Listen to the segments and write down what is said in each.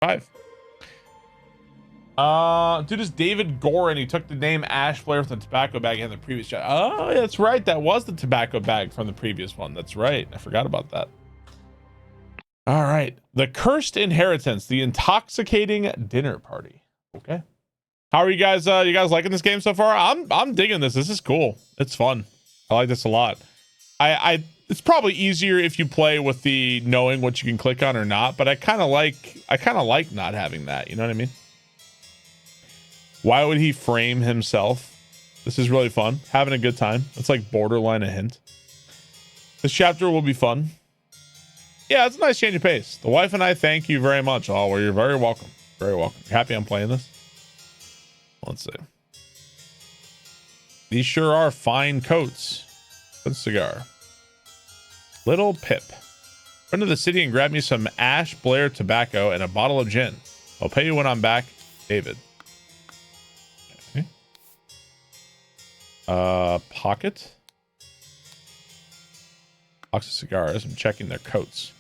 5. Dude is David Gore, and he took the name Ash Blair from the tobacco bag in the previous shot. Oh, that's right. That was the tobacco bag from the previous one. That's right. I forgot about that. All right. The Cursed Inheritance, the intoxicating dinner party. Okay. How are you guys? You guys liking this game so far? I'm digging this. This is cool. It's fun. I like this a lot. It's probably easier if you play with the knowing what you can click on or not, but I kind of like not having that. You know what I mean? Why would he frame himself? This is really fun. Having a good time. It's like borderline a hint. This chapter will be fun. Yeah, it's a nice change of pace. The wife and I thank you very much. Oh, well, you're very welcome. Very welcome. You happy I'm playing this? Let's see. These sure are fine coats. Good cigar. Little Pip. Run to the city and grab me some Ash Blair tobacco and a bottle of gin. I'll pay you when I'm back. David. Okay. Pocket. Box of cigars. I'm checking their coats.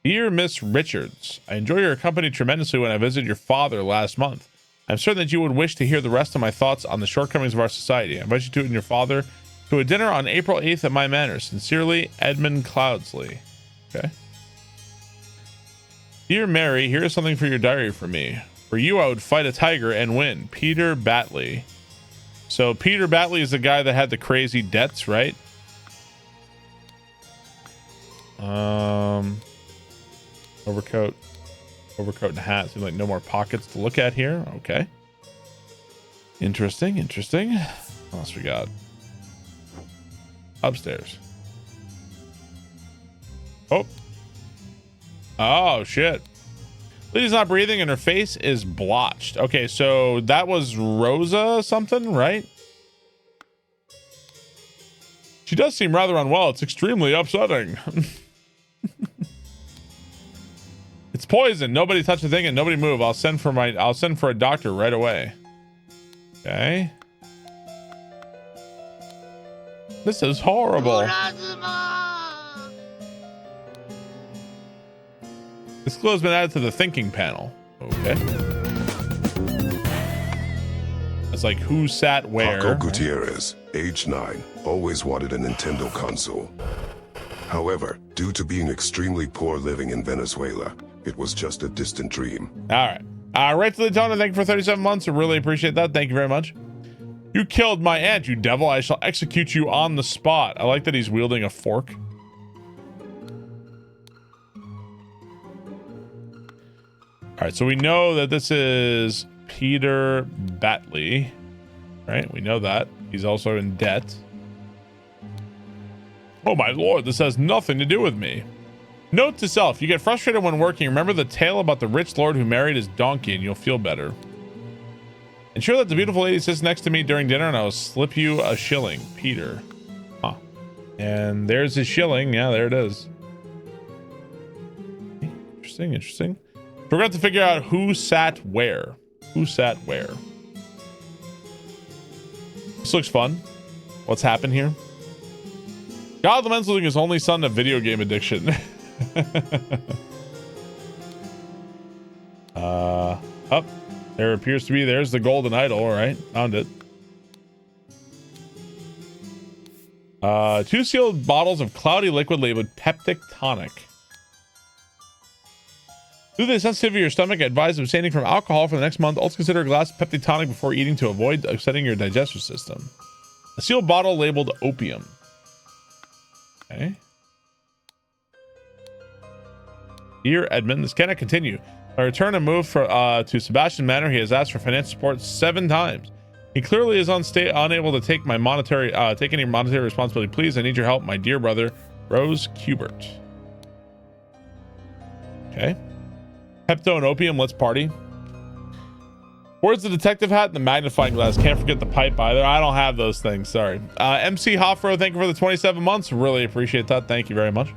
Dear Miss Richards, I enjoy your company tremendously when I visited your father last month. I'm certain that you would wish to hear the rest of my thoughts on the shortcomings of our society. I invite you to and your father to a dinner on April 8th at my manor. Sincerely, Edmund Cloudsley. Okay. Dear Mary, here is something for your diary for me. For you, I would fight a tiger and win. Peter Batley. So Peter Batley is the guy that had the crazy debts, right? Overcoat and hat. Seems like no more pockets to look at here. Okay. Interesting. What else we got? Upstairs. Oh shit. Lady's not breathing and her face is blotched. Okay, so that was Rosa something, right? She does seem rather unwell. It's extremely upsetting. It's poison. Nobody touch the thing and nobody move. I'll send for a doctor right away. Okay. This is horrible. This clue has been added to the thinking panel. Okay. It's like who sat where. Paco Gutierrez, age 9, always wanted a Nintendo console. However, due to being extremely poor living in Venezuela, it was just a distant dream. All right. Right to the tone. Thank you for 37 months. I really appreciate that. Thank you very much. You killed my aunt, you devil. I shall execute you on the spot. I like that he's wielding a fork. All right, so we know that this is Peter Batley, right? We know that. He's also in debt. Oh my lord, this has nothing to do with me. Note to self, you get frustrated when working. Remember the tale about the rich lord who married his donkey and you'll feel better. Ensure that the beautiful lady sits next to me during dinner and I will slip you a shilling. Peter. Huh. And there's his shilling. Yeah, there it is. Interesting. Forgot to figure out who sat where. This looks fun. What's happened here? God laments losing his only son to video game addiction. Up. There appears to be, there's the golden idol. All right, found it. 2 sealed bottles of cloudy liquid labeled peptic tonic. Due to the sensitivity of your stomach, I advise abstaining from alcohol for the next month. Also consider a glass of peptic tonic before eating to avoid upsetting your digestive system. A sealed bottle labeled opium. Okay. Dear Edmund, this cannot continue. I return and move to Sebastian Manor. He has asked for financial support 7 times. He clearly is unable to take any monetary responsibility. Please, I need your help, my dear brother, Rose Kubert. Okay. Pepto and opium, let's party. Where's the detective hat and the magnifying glass? Can't forget the pipe either. I don't have those things, sorry. MC Hoffro, thank you for the 27 months. Really appreciate that. Thank you very much.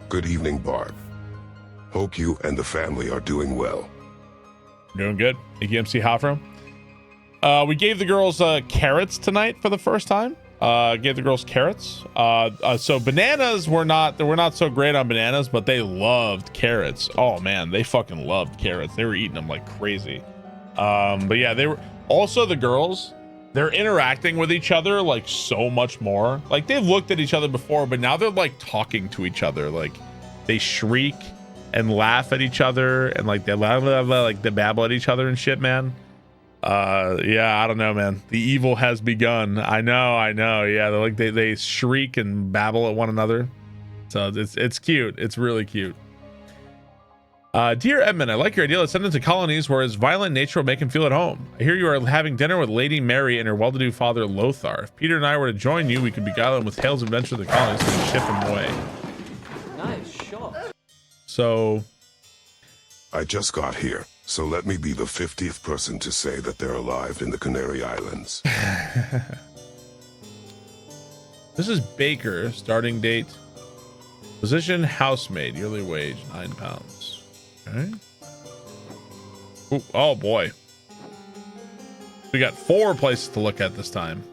Good evening, Barb. Hope you and the family are doing well. Doing good. Thank you, MC Hoffro. We gave the girls carrots tonight for the first time. Gave the girls carrots. So bananas we're not so great on bananas, but they loved carrots. Oh man, they fucking loved carrots. They were eating them like crazy. But yeah, they were also the girls. They're interacting with each other like so much more. Like they've looked at each other before, but now they're like talking to each other. Like they shriek and laugh at each other, and like they like they babble at each other and shit, man. Yeah, I don't know, man. The evil has begun. I know. Yeah, they're like they shriek and babble at one another. So it's cute. It's really cute. Dear Edmund, I like your idea. Let's send him to colonies where his violent nature will make him feel at home. I hear you are having dinner with Lady Mary and her well-to-do father Lothar. If Peter and I were to join you, we could beguile him with tales of adventure to the colonies and ship him away. Nice shot. So I just got here, so let me be the 50th person to say that they're alive in the Canary Islands. This is Baker, starting date. Position housemaid, yearly wage £9. Okay. Ooh, oh boy. We got 4 places to look at this time.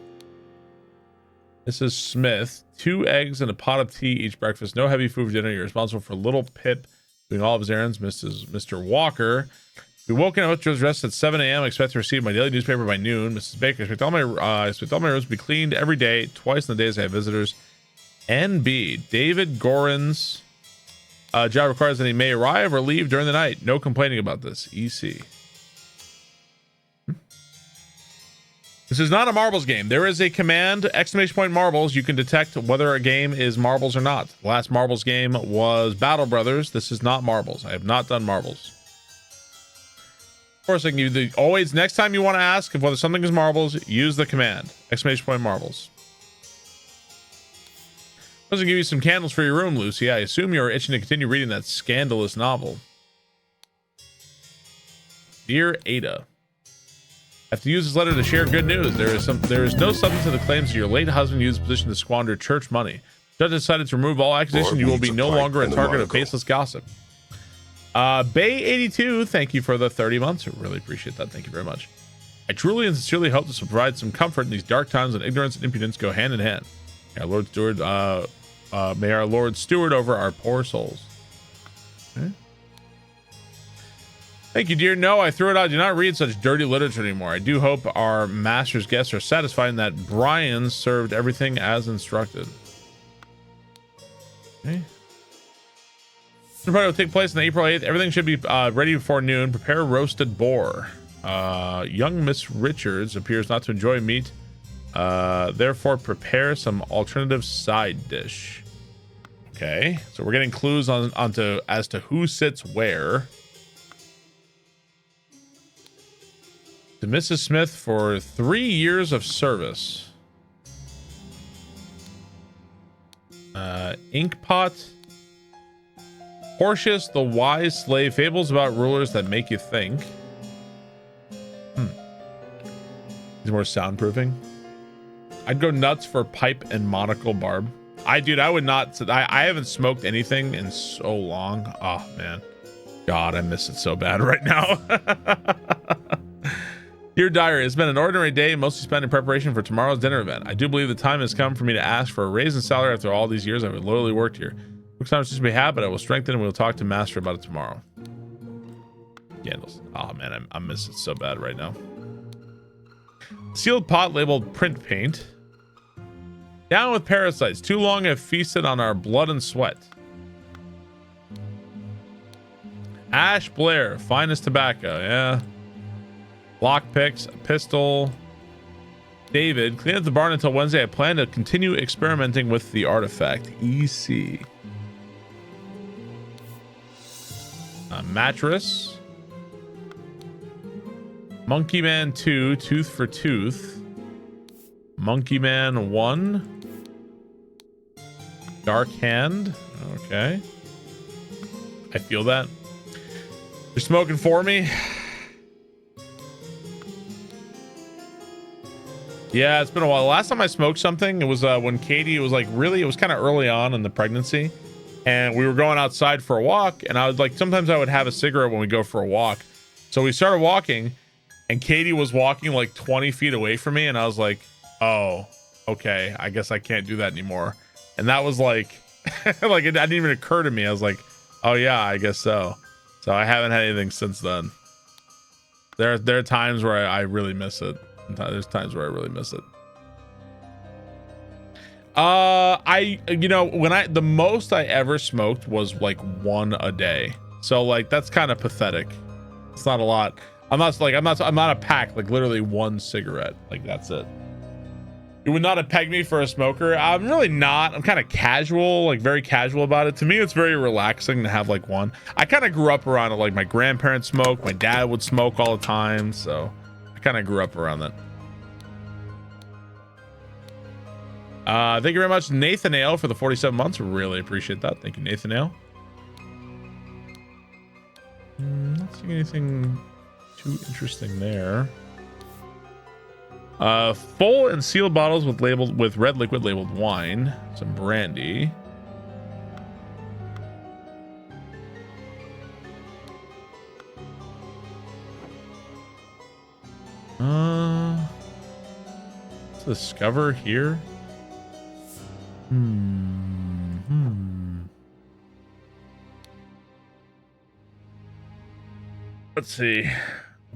This is Smith. 2 eggs and a pot of tea each breakfast. No heavy food for dinner. You're responsible for little Pip doing all of his errands. Mr. Walker. We woken up to his rest at 7 a.m. I expect to receive my daily newspaper by noon. Mrs. Baker, I expect all my rooms to be cleaned every day, twice in the days I have visitors. NB. David Gorin's job requires that he may arrive or leave during the night. No complaining about this. EC. This is not a marbles game. There is a command, ! marbles. You can detect whether a game is marbles or not. The last marbles game was Battle Brothers. This is not marbles. I have not done marbles. Of course, I can give you always, next time you want to ask if whether something is marbles, use the command, ! marbles. Doesn't give you some candles for your room, Lucy. I assume you're itching to continue reading that scandalous novel. Dear Ada, I have to use this letter to share good news. There is no substance to the claims that your late husband used his position to squander church money. The judge decided to remove all accusations. You will be no longer a target of baseless gossip. Bay82, thank you for the 30 months. I really appreciate that. Thank you very much. I truly and sincerely hope this will provide some comfort in these dark times when ignorance and impudence go hand in hand. May our Lord steward over our poor souls. Okay. Thank you, dear. No, I threw it out. I do not read such dirty literature anymore. I do hope our master's guests are satisfied and that Brian served everything as instructed. Okay. The party will take place on April 8th. Everything should be ready before noon. Prepare roasted boar. Young Miss Richards appears not to enjoy meat. Therefore, prepare some alternative side dish. Okay, so we're getting clues onto as to who sits where. To Mrs. Smith for 3 years of service. Inkpot. Portius, the wise slave. Fables about rulers that make you think. These more soundproofing. I'd go nuts for pipe and monocle, Barb. I would not. I haven't smoked anything in so long. Oh man, God, I miss it so bad right now. Dear diary, it's been an ordinary day, mostly spent in preparation for tomorrow's dinner event. I do believe the time has come for me to ask for a raise in salary after all these years I've loyally worked here. Looks time to be had, but I will strengthen and we'll talk to Master about it tomorrow. Candles. Oh man, I miss it so bad right now. Sealed pot labeled print paint. Down with parasites. Too long have feasted on our blood and sweat. Ash Blair, finest tobacco. Yeah. Lockpicks, a pistol. David, clean up the barn until Wednesday. I plan to continue experimenting with the artifact. EC. A mattress. Monkey Man 2, tooth for tooth. Monkey Man 1. Dark Hand. Okay. I feel that. You're smoking for me? Yeah, it's been a while. Last time I smoked something, it was when Katie, it was kind of early on in the pregnancy. And we were going outside for a walk. And I was like, sometimes I would have a cigarette when we go for a walk. So we started walking. And Katie was walking like 20 feet away from me. And I was like, oh, okay, I guess I can't do that anymore. And that was like, like it didn't even occur to me. I was like, oh yeah, I guess so. So I haven't had anything since then. There are times where I really miss it. There's times where I really miss it. The most I ever smoked was like 1 a day. So like that's kind of pathetic. It's not a lot. I'm not a pack, like literally 1 cigarette. Like that's it. You would not have pegged me for a smoker. I'm really not. I'm kind of casual, like very casual about it. To me, it's very relaxing to have like 1. I kind of grew up around it. Like my grandparents smoked, my dad would smoke all the time. So I kind of grew up around that. Thank you very much, Nathaniel, for the 47 months. Really appreciate that. Thank you, Nathaniel. Not seeing anything too interesting there. Full and sealed bottles with red liquid labeled wine, some brandy. Let's discover here. Let's see.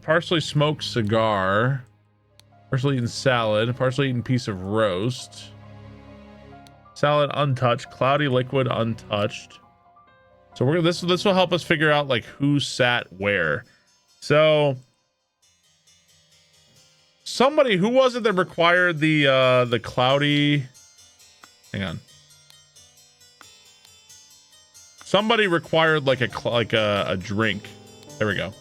Partially smoked cigar. Partially eaten salad, partially eaten piece of roast. Salad untouched, cloudy liquid untouched. So we're this will help us figure out like who sat where. So somebody who was it that required the cloudy? Hang on. Somebody required like a drink. There we go.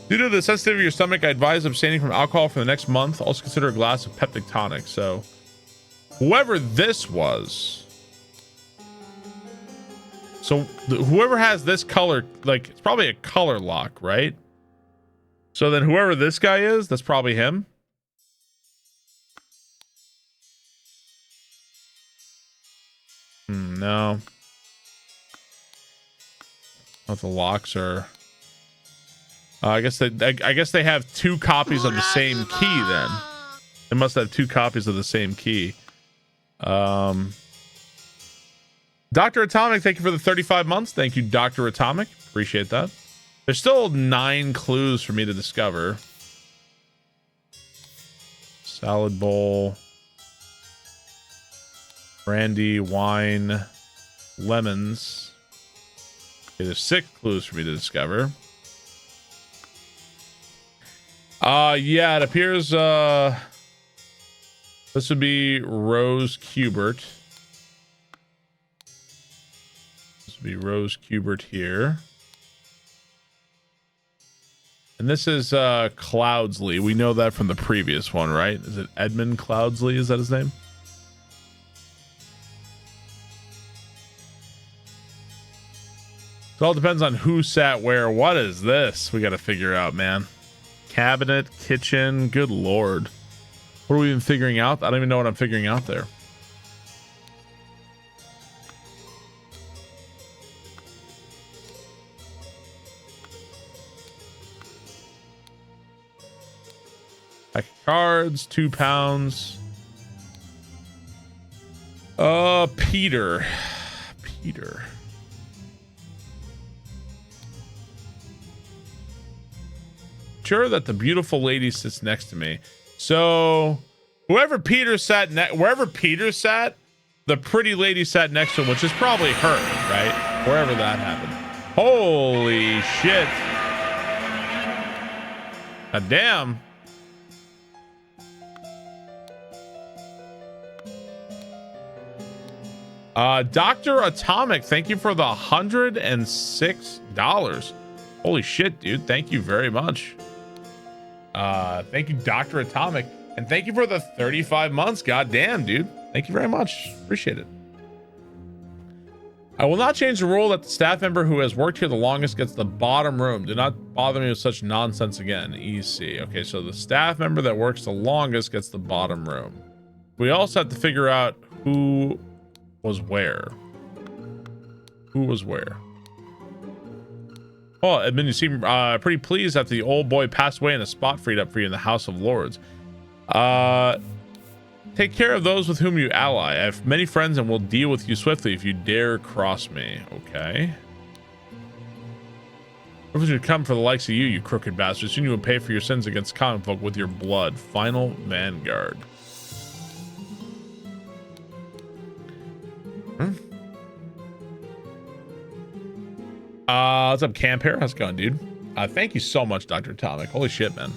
Due to the sensitivity of your stomach, I advise abstaining from alcohol for the next month. Also consider a glass of peptic tonic. So whoever this was. So whoever has this color, like it's probably a color lock, right? So then whoever this guy is, that's probably him. No. Oh, the locks are... I guess they have 2 copies of the same key then. They must have 2 copies of the same key. Dr. Atomic, thank you for the 35 months. Thank you, Dr. Atomic. Appreciate that. There's still 9 clues for me to discover. Salad bowl. Brandy, wine, lemons. Okay, there's 6 clues for me to discover. Yeah, it appears this would be Rose Kubert. This would be Rose Kubert here. And this is Cloudsley. We know that from the previous one, right? Is it Edmund Cloudsley? Is that his name? It all depends on who sat where. What is this? We got to figure out, man. Cabinet, kitchen, good lord. What are we even figuring out? I don't even know what I'm figuring out there. Pack of cards, 2 pounds. Peter. Sure that the beautiful lady sits next to me. So wherever Peter sat, the pretty lady sat next to him, which is probably her, right? Wherever that happened. Holy shit. God damn. Dr. Atomic, thank you for the $106. Holy shit, dude. Thank you very much. Thank you, Dr. Atomic. And thank you for the 35 months. God damn, dude. Thank you very much. Appreciate it. I will not change the rule that the staff member who has worked here the longest gets the bottom room. Do not bother me with such nonsense again. EC. Okay, so the staff member that works the longest gets the bottom room. We also have to figure out who was where. Who was where? Oh, Edmund, you seem pretty pleased after the old boy passed away and a spot freed up for you in the House of Lords. Take care of those with whom you ally. I have many friends and will deal with you swiftly if you dare cross me. Okay. If should come for the likes of you, you crooked bastard. Soon you will pay for your sins against common folk with your blood. Final Vanguard. What's up, Camp here? How's it going, dude? Thank you so much, Dr. Atomic. Holy shit, man.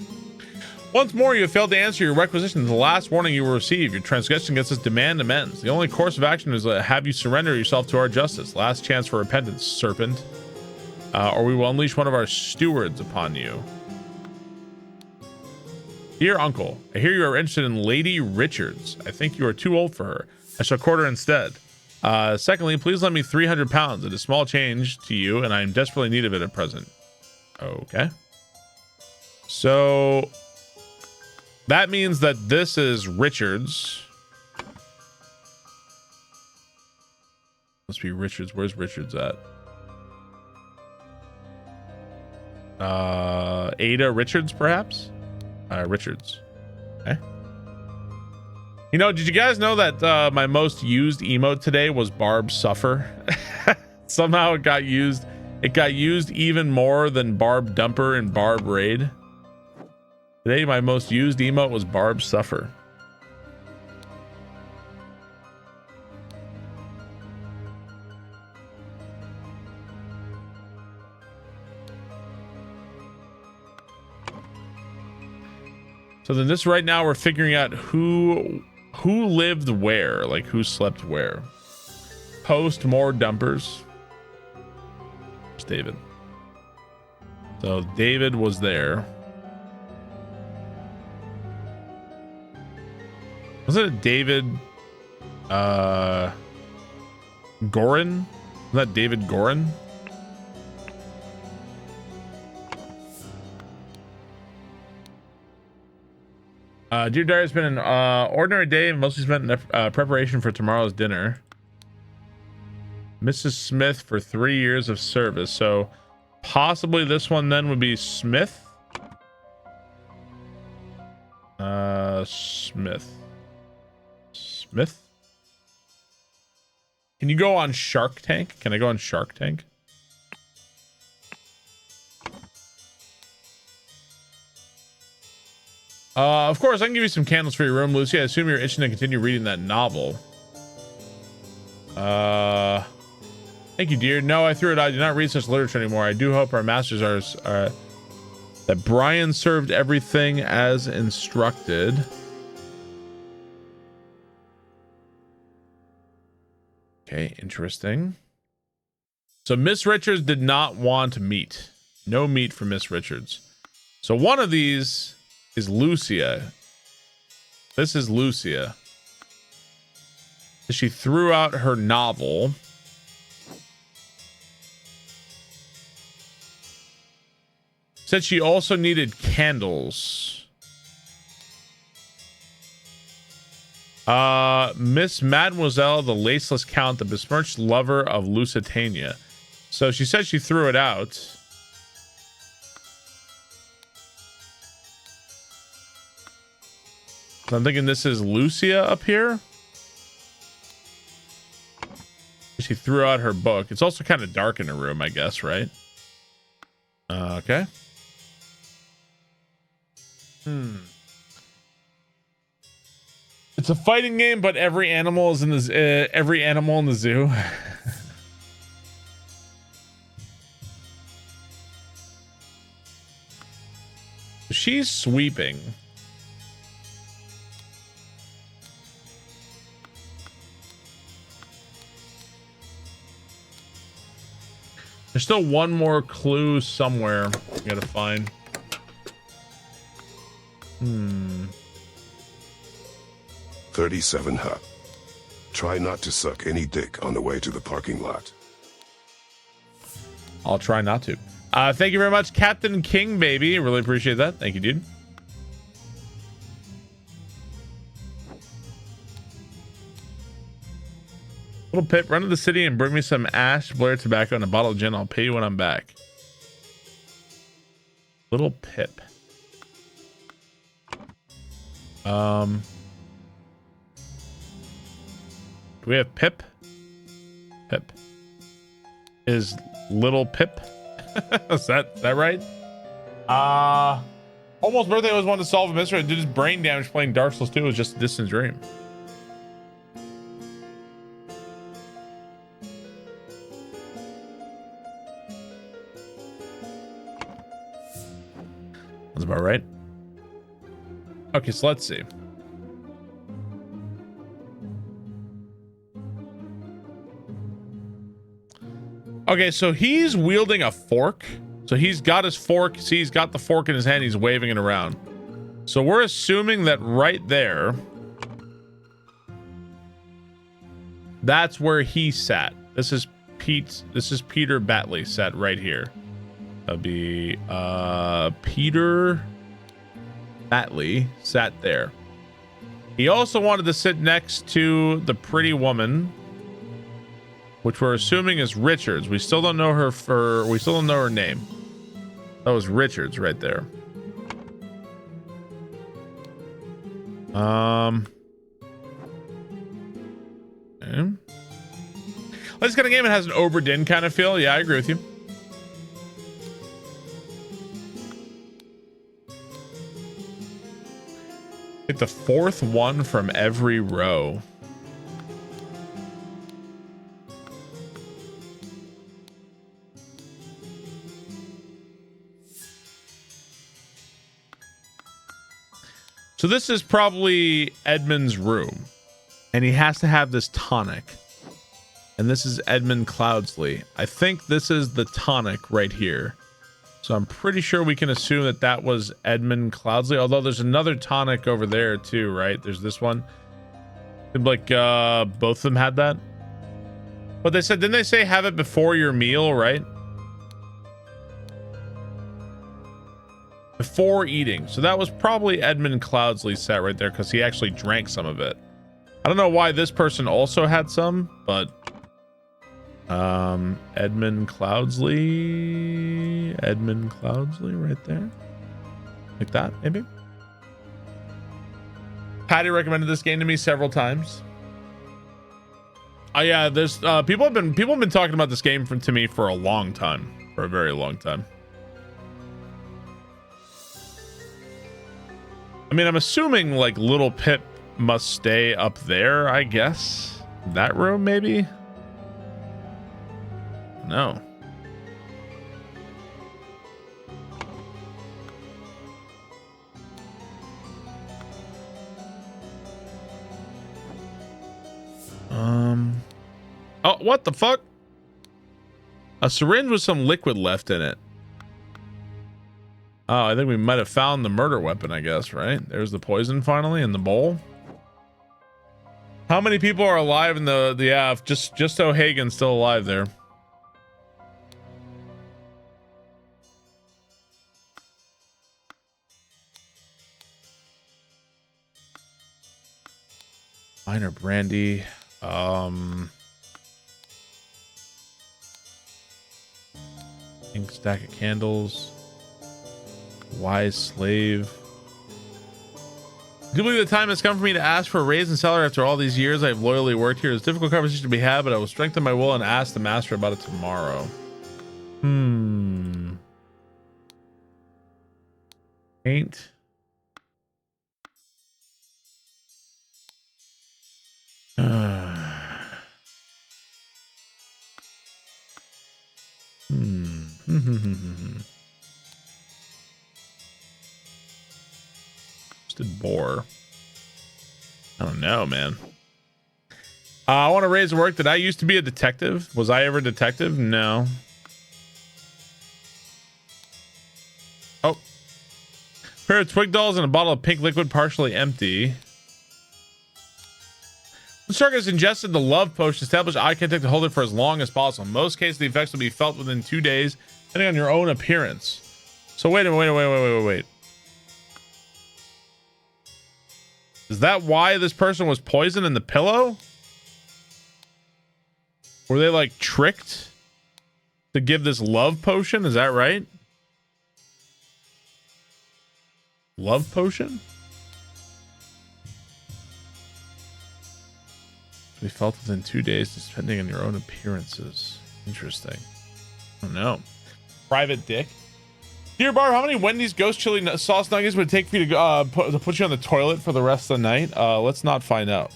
Once more, you have failed to answer your requisition to the last warning you will receive. Your transgression against us demand amends. The only course of action is to have you surrender yourself to our justice. Last chance for repentance, serpent. Or we will unleash one of our stewards upon you. Dear uncle, I hear you are interested in Lady Richards. I think you are too old for her. I shall court her instead. Secondly, please lend me 300 pounds. It is small change to you, and I am desperately in need of it at present. Okay. So that means that this is Richards. Must be Richards. Where's Richards at? Ada Richards, perhaps? Richards. Okay. You know, did you guys know that my most used emote today was Barb Suffer? Somehow it got used. It got used even more than Barb Dumper and Barb Raid. Today, my most used emote was Barb Suffer. So then this right now, we're figuring out who lived where, like who slept where. Post more dumpers. It's David. So David was there. Was it David Gorin? Was that David Gorin? Dear Diary, it's been an ordinary day, mostly spent in preparation for tomorrow's dinner. Mrs. Smith for 3 years of service, so possibly this one then would be Smith. Smith. Can you go on Shark Tank? Can I go on Shark Tank? Of course, I can give you some candles for your room, Lucy. I assume you're itching to continue reading that novel. Thank you, dear. No, I threw it out. I do not read such literature anymore. I do hope our masters are that Brian served everything as instructed. Okay, interesting. So Miss Richards did not want meat. No meat for Miss Richards. So one of these is Lucia. This is Lucia. She threw out her novel. Said she also needed candles. Miss Mademoiselle, the laceless count, the besmirched lover of Lusitania. So she said she threw it out. So I'm thinking this is Lucia up here. She threw out her book. It's also kind of dark in her room, I guess, right? Okay. It's a fighting game, but every animal is in the every animal in the zoo. She's sweeping. There's still one more clue somewhere we gotta find. 37 Huh. Try not to suck any dick on the way to the parking lot. I'll try not to. Thank you very much, Captain King, baby. Really appreciate that. Thank you, dude. Little Pip, run to the city and bring me some ash, Blair tobacco, and a bottle of gin. I'll pay you when I'm back. Little Pip. Do we have Pip? Pip. Is little Pip? Is that right? Almost birthday was one to solve a mystery. Did his brain damage playing Dark Souls 2 was just a distant dream. That's about right. Okay, so let's see. Okay, so he's wielding a fork. So he's got his fork. See, he's got the fork in his hand. He's waving it around. So we're assuming that right there, that's where he sat. This is Peter Batley sat right here. That'd be Peter Batley sat there. He also wanted to sit next to the pretty woman, which we're assuming is Richards. We still don't know her name. That was Richards right there. Okay. This kind of game, it has an Oberdin kind of feel. Yeah, I agree with you. Hit the fourth one from every row. So this is probably Edmund's room, and he has to have this tonic. And this is Edmund Cloudsley. I think this is the tonic right here. So I'm pretty sure we can assume that that was Edmund Cloudsley, although there's another tonic over there too, right? There's this one. Like both of them had that. But they said, didn't they say have it before your meal, right? Before eating. So that was probably Edmund Cloudsley sat right there because he actually drank some of it. I don't know why this person also had some, but Edmund Cloudsley right there, like that maybe. Patty recommended this game to me several times. Oh yeah, there's people have been talking about this game to me for a long time, for a very long time. I mean, I'm assuming like little Pip must stay up there, I guess. That room, maybe? No. Oh, what the fuck? A syringe with some liquid left in it. Oh, I think we might have found the murder weapon, I guess, right? There's the poison finally in the bowl. How many people are alive in the yeah, just O'Hagan's still alive there. Minor brandy. Ink stack of candles. Wise slave. Do you believe the time has come for me to ask for a raise in salary after all these years I've loyally worked here? It's a difficult conversation to be had, but I will strengthen my will and ask the master about it tomorrow. Ain't. Did bore. I don't know, man. I want to raise the work. Did I used to be a detective? Was I ever a detective? No. Oh. Pair of twig dolls and a bottle of pink liquid partially empty. The shark has ingested the love potion. Established eye contact to hold it for as long as possible. In most cases, the effects will be felt within 2 days, depending on your own appearance. So wait. Is that why this person was poisoned in the pillow? Were they like tricked to give this love potion? Is that right? Love potion? be felt within 2 days, depending on your own appearances. Interesting. Oh no. Private dick. Dear Barb, how many Wendy's ghost chili sauce nuggets would it take for you to put you on the toilet for the rest of the night? Let's not find out.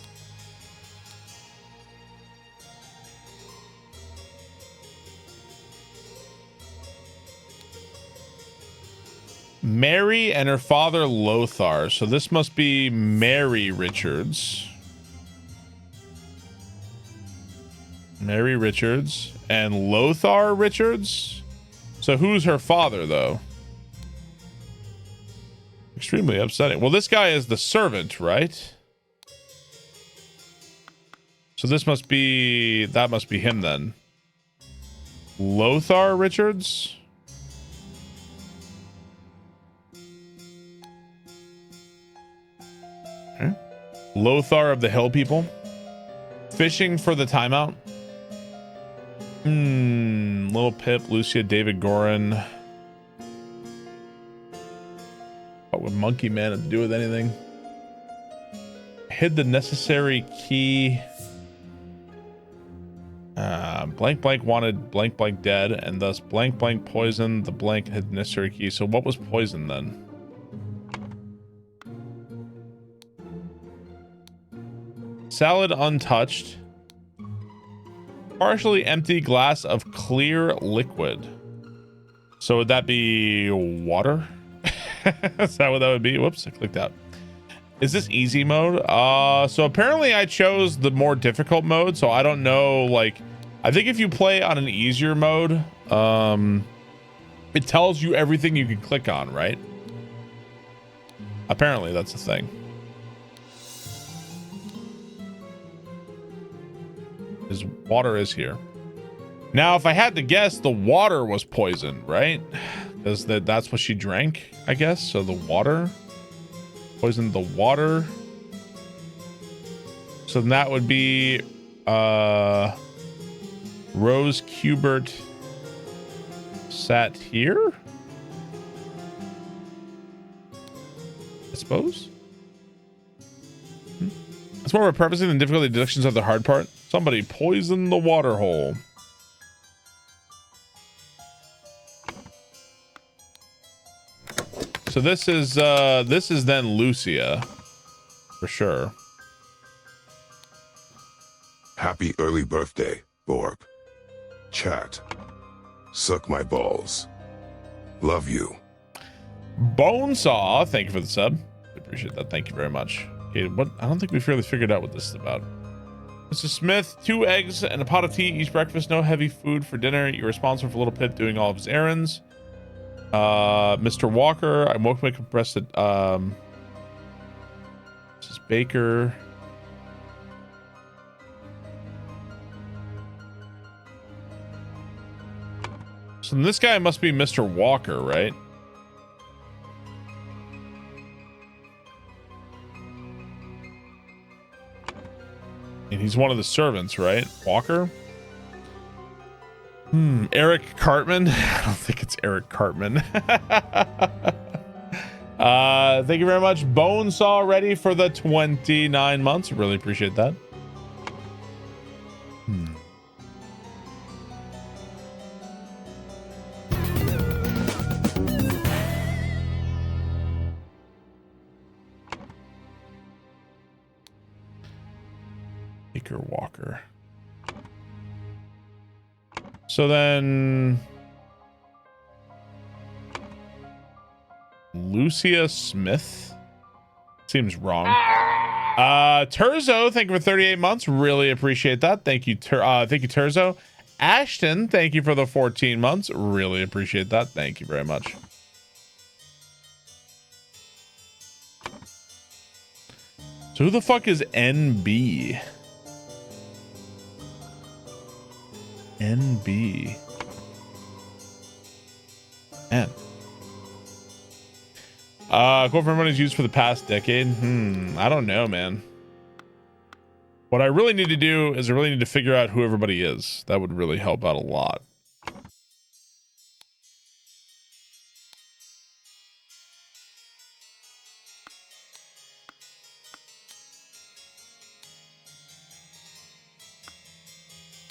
Mary and her father Lothar. So this must be Mary Richards. Mary Richards and Lothar Richards. So who's her father though? Extremely upsetting. Well, this guy is the servant, right? So this must be, that must be him then. Lothar Richards? Okay. Lothar of the Hill People. Fishing for the timeout. Little Pip, Lucia, David Gorin. What would Monkey Man have to do with anything? Hid the necessary key. Blank blank wanted blank blank dead, and thus blank blank poisoned the blank hid the necessary key. So what was poison then? Salad untouched. Partially empty glass of clear liquid. So would that be water? Is that what that would be? Whoops, I clicked out. Is this easy mode? So apparently I chose the more difficult mode, so I don't know, like, I think if you play on an easier mode, it tells you everything you can click on, right? Apparently that's the thing. His water is here. Now, if I had to guess, the water was poisoned, right? Because that's what she drank, I guess. So the water poisoned the water. So that would be Rose Kubert sat here, I suppose. It's more of a purposing than difficulty. Deductions are the hard part. Somebody poisoned the water hole. So this is then Lucia, for sure. Happy early birthday, Barb. Chat. Suck my balls. Love you. Bonesaw, thank you for the sub. I appreciate that. Thank you very much. Okay, what? I don't think we've really figured out what this is about. Mr. Smith, 2 eggs and a pot of tea each breakfast. No heavy food for dinner. You're responsible for Little Pip doing all of his errands. Mr. Walker, I'm woke up compressed it. Mrs. Baker. So this guy must be Mr. Walker, right? And he's one of the servants, right? Walker? Eric Cartman? I don't think it's Eric Cartman. Thank you very much. Bonesaw ready for the 29 months. Really appreciate that. Baker Walker. So then Lucia Smith seems wrong. Terzo, thank you for 38 months. Really appreciate that. Thank you, thank you, Terzo. Ashton, thank you for the 14 months. Really appreciate that. Thank you very much. So who the fuck is NB? NB. Man. Quote for money is used for the past decade. I don't know, man. What I really need to do is I really need to figure out who everybody is. That would really help out a lot.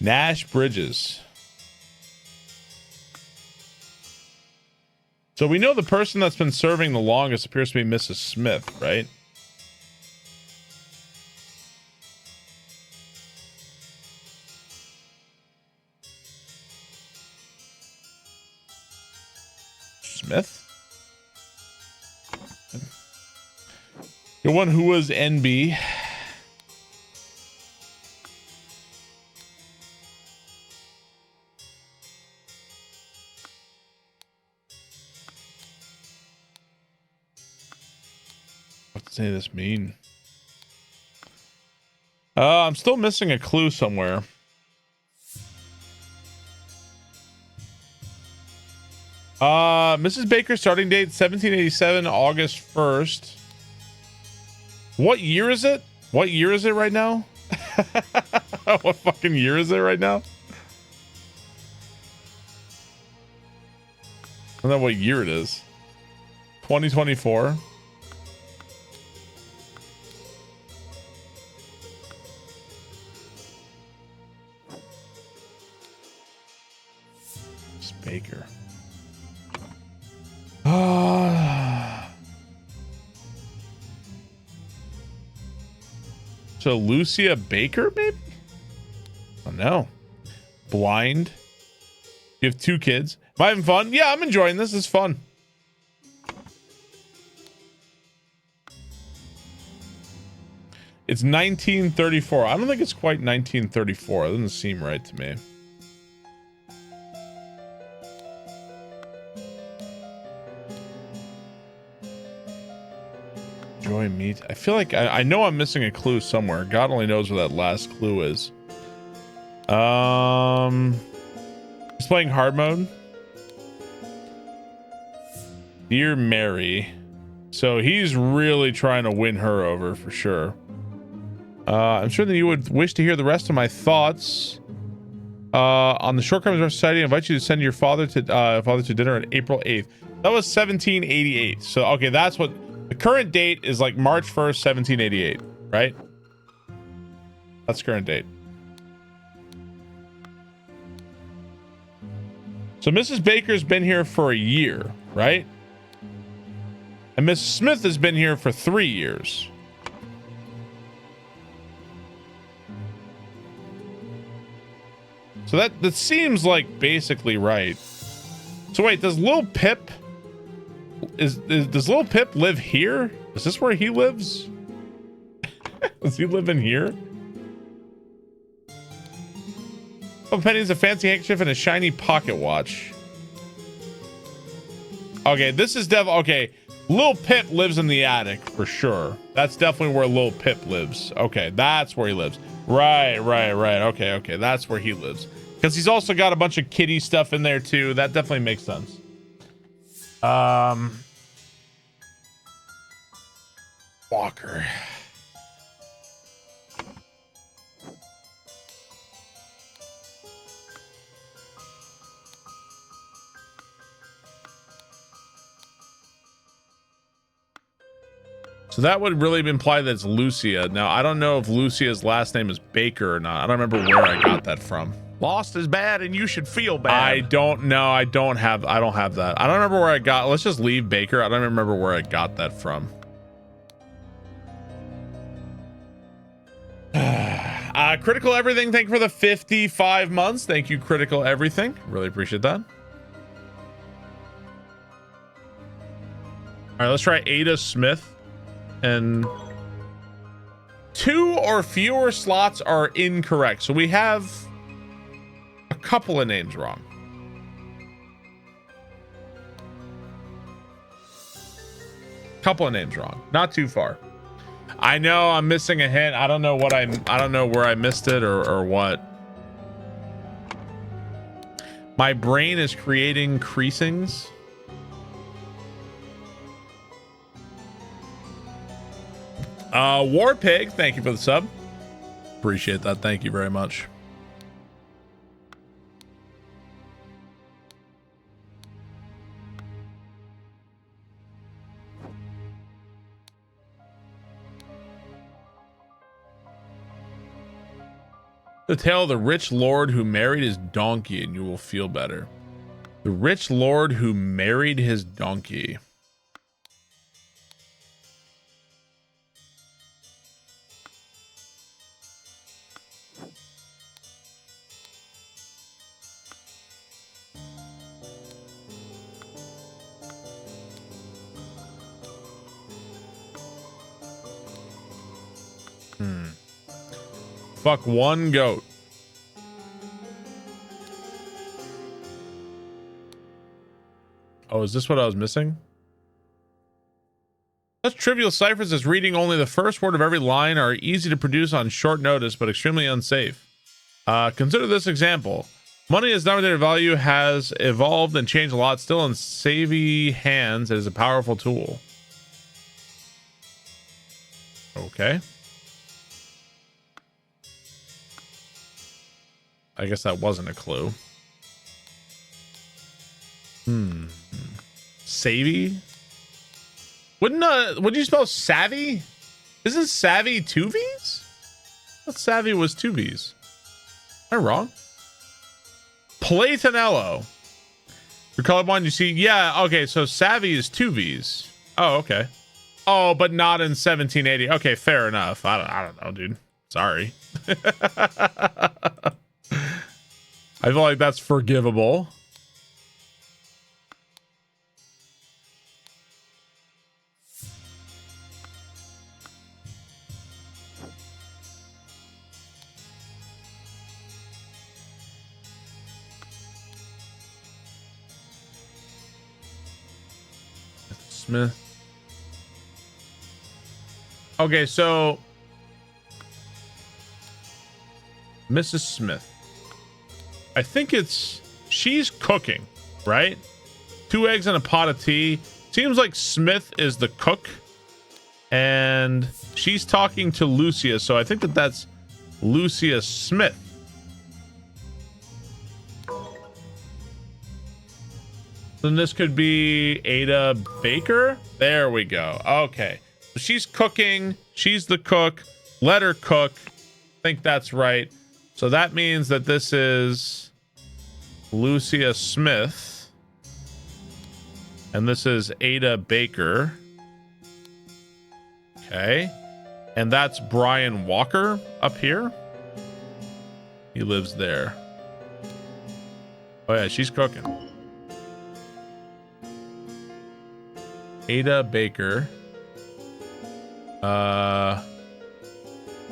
Nash Bridges. So we know the person that's been serving the longest appears to be Mrs. Smith, right? Smith? The one who was NB. What does any of this mean? I'm still missing a clue somewhere. Mrs. Baker starting date 1787, August 1st. What year is it? What year is it right now? What fucking year is it right now? I don't know what year it is. 2024. Miss Baker. So Lucia Baker, maybe? Oh no. Blind. You have 2 kids. Am I having fun? Yeah, I'm enjoying this. It's fun. It's 1934. I don't think it's quite 1934. It doesn't seem right to me. Joy meat. I feel like I know I'm missing a clue somewhere. God only knows where that last clue is. He's playing hard mode. Dear Mary. So he's really trying to win her over for sure. I'm sure that you would wish to hear the rest of my thoughts on the shortcomings of our society. I invite you to send your father to dinner on April 8th. That was 1788. So okay, that's what the current date is, like March 1st, 1788, right? That's current date. So Mrs. Baker's been here for a year, right? And Mrs. Smith has been here for 3 years. So that seems like basically right. So wait, does Lil Pip does Lil Pip live here? Is this where he lives? Does he live in here? Oh, Penny's a fancy handkerchief and a shiny pocket watch. Okay, this is okay. Lil Pip lives in the attic for sure. That's definitely where Lil Pip lives. Okay, that's where he lives. Right. Okay, that's where he lives. Because he's also got a bunch of kitty stuff in there too. That definitely makes sense. Walker. So that would really imply that it's Lucia. Now, I don't know if Lucia's last name is Baker or not. I don't remember where I got that from. Lost is bad and you should feel bad. I don't know. I don't have that. I don't remember where I got. Let's just leave Baker. I don't remember where I got that from. Critical Everything, thank you for the 55 months. Thank you, Critical Everything. Really appreciate that. All right, let's try Ada Smith. And 2 or fewer slots are incorrect. So we have a couple of names wrong. Couple of names wrong. Not too far. I know I'm missing a hint. I don't know what I don't know where I missed it or what. My brain is creating creasings. War Pig, thank you for the sub. Appreciate that. Thank you very much. The tale of the rich lord who married his donkey, and you will feel better. The rich lord who married his donkey. Fuck one goat. Oh, is this what I was missing? Such trivial ciphers as reading only the first word of every line are easy to produce on short notice, but extremely unsafe. Consider this example. Money as denominator value has evolved and changed a lot. Still in savvy hands, it is a powerful tool. Okay. I guess that wasn't a clue. Savvy? Would you spell savvy? Isn't savvy 2 V's? I thought savvy was 2 V's. Am I wrong? Platanello. You're colorblind, you see? Yeah, okay, so savvy is 2 V's. Oh, okay. Oh, but not in 1780. Okay, fair enough. I don't know, dude. Sorry. I feel like that's forgivable. Smith. Okay, so Mrs. Smith. I think she's cooking, right? 2 eggs and a pot of tea. Seems like Smith is the cook, and she's talking to Lucia, so I think that's Lucia Smith. Then this could be Ada Baker. There we go. Okay. So she's cooking. She's the cook. Let her cook. I think that's right. So that means that this is Lucia Smith. And this is Ada Baker. Okay. And that's Brian Walker up here. He lives there. Oh yeah, she's cooking. Ada Baker.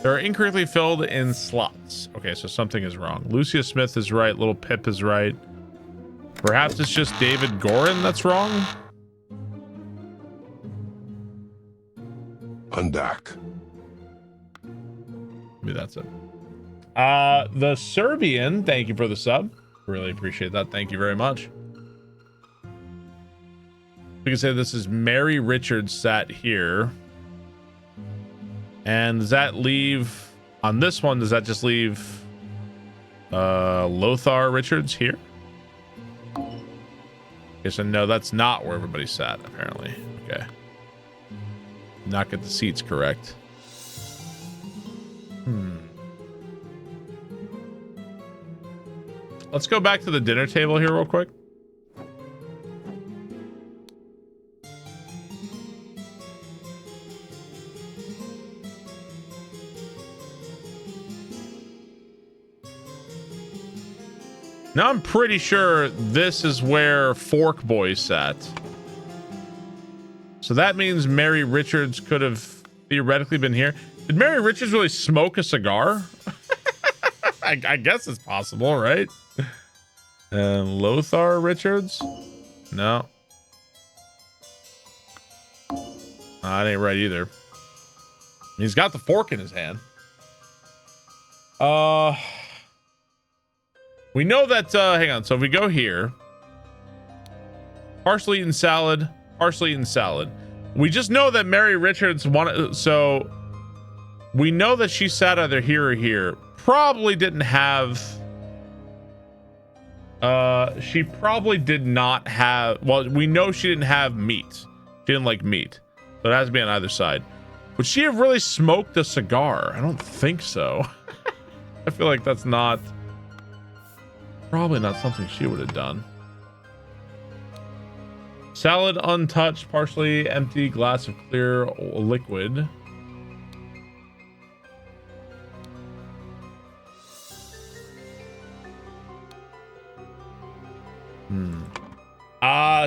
They're incorrectly filled in slots. Okay, so something is wrong. Lucia Smith is right. Little Pip is right. Perhaps it's just David Gorin that's wrong. Undak. Maybe that's it. The Serbian, thank you for the sub. Really appreciate that. Thank you very much. We can say this is Mary Richards sat here. And does that leave on this one? Does that just leave Lothar Richards here? Okay, so no, that's not where everybody sat, apparently. Okay. Not get the seats correct. Let's go back to the dinner table here real quick. Now I'm pretty sure this is where Fork Boy sat. So that means Mary Richards could have theoretically been here. Did Mary Richards really smoke a cigar? I guess it's possible, right? And Lothar Richards? No. That ain't right either. He's got the fork in his hand. We know that, hang on. So if we go here, partially eaten salad, partially eaten salad. We just know that Mary Richards wanted, so we know that she sat either here or here. Probably didn't have, she probably did not have, well, we know she didn't have meat. She didn't like meat. So it has to be on either side. Would she have really smoked a cigar? I don't think so. I feel like that's not probably not something she would have done. Salad untouched, partially empty glass of clear liquid.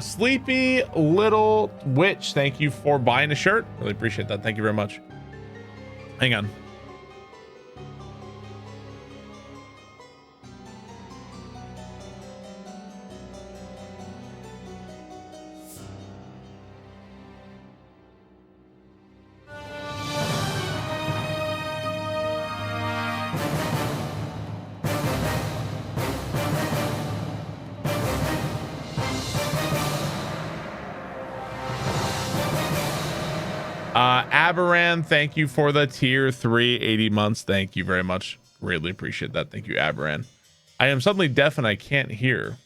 Sleepy little witch, thank you for buying a shirt. Really appreciate that. Thank you very much. Hang on. Aberan, thank you for the tier 3 80 months. Thank you very much. Greatly appreciate that. Thank you, Aberan. I am suddenly deaf and I can't hear.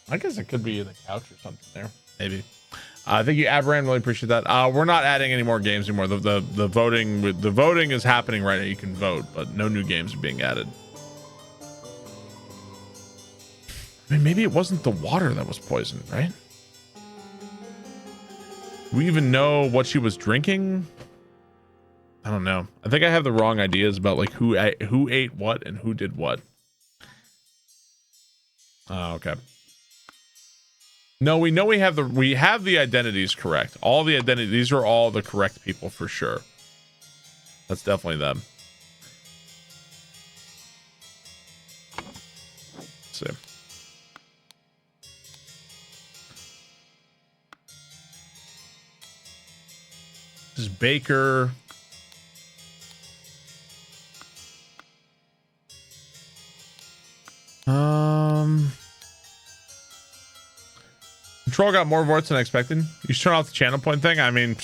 I guess it could be the couch or something there. Maybe. Thank you, Aberan. Really appreciate that. We're not adding any more games anymore. The voting is happening right now. You can vote, but no new games are being added. I mean, maybe it wasn't the water that was poisoned, right? Do we even know what she was drinking? I don't know. I think I have the wrong ideas about like who ate what and who did what. Oh, okay. No, we know we have the identities correct. All the identities, these are all the correct people for sure. That's definitely them. Let's see. This is Baker. Control got more votes than expected. You should turn off the channel point thing. I mean,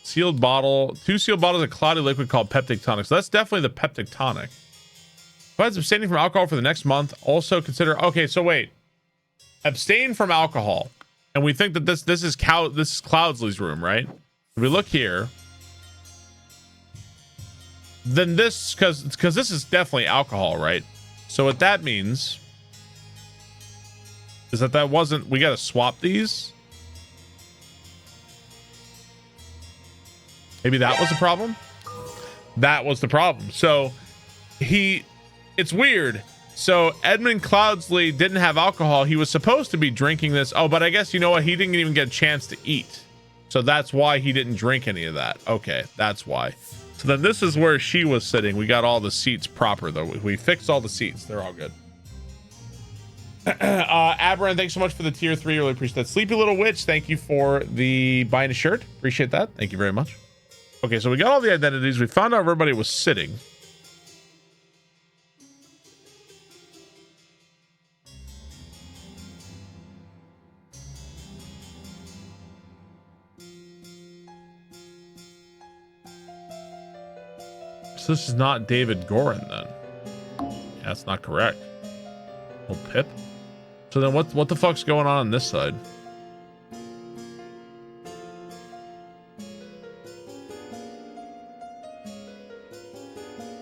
sealed bottle, 2 sealed bottles of cloudy liquid called peptic tonic. So that's definitely the peptic tonic. Besides abstaining from alcohol for the next month, also consider. Okay, so wait. Abstain from alcohol, and we think that this is Cloudsley's room, right? If we look here, then this because this is definitely alcohol, right? So what that means is that wasn't. We got to swap these. Maybe that was the problem. That was the problem. So it's weird. So Edmund Cloudsley didn't have alcohol. He was supposed to be drinking this. Oh, but I guess you know what? He didn't even get a chance to eat. So that's why he didn't drink any of that. Okay, that's why. So then this is where she was sitting. We got all the seats proper, though. We fixed all the seats. They're all good. Aberan, thanks so much for the tier 3. Really appreciate that. Sleepy Little Witch, thank you for the buying a shirt. Appreciate that. Thank you very much. Okay, so we got all the identities. We found out everybody was sitting. So this is not David Gorin then. Yeah, that's not correct. Oh, Pip. So then what the fuck's going on this side?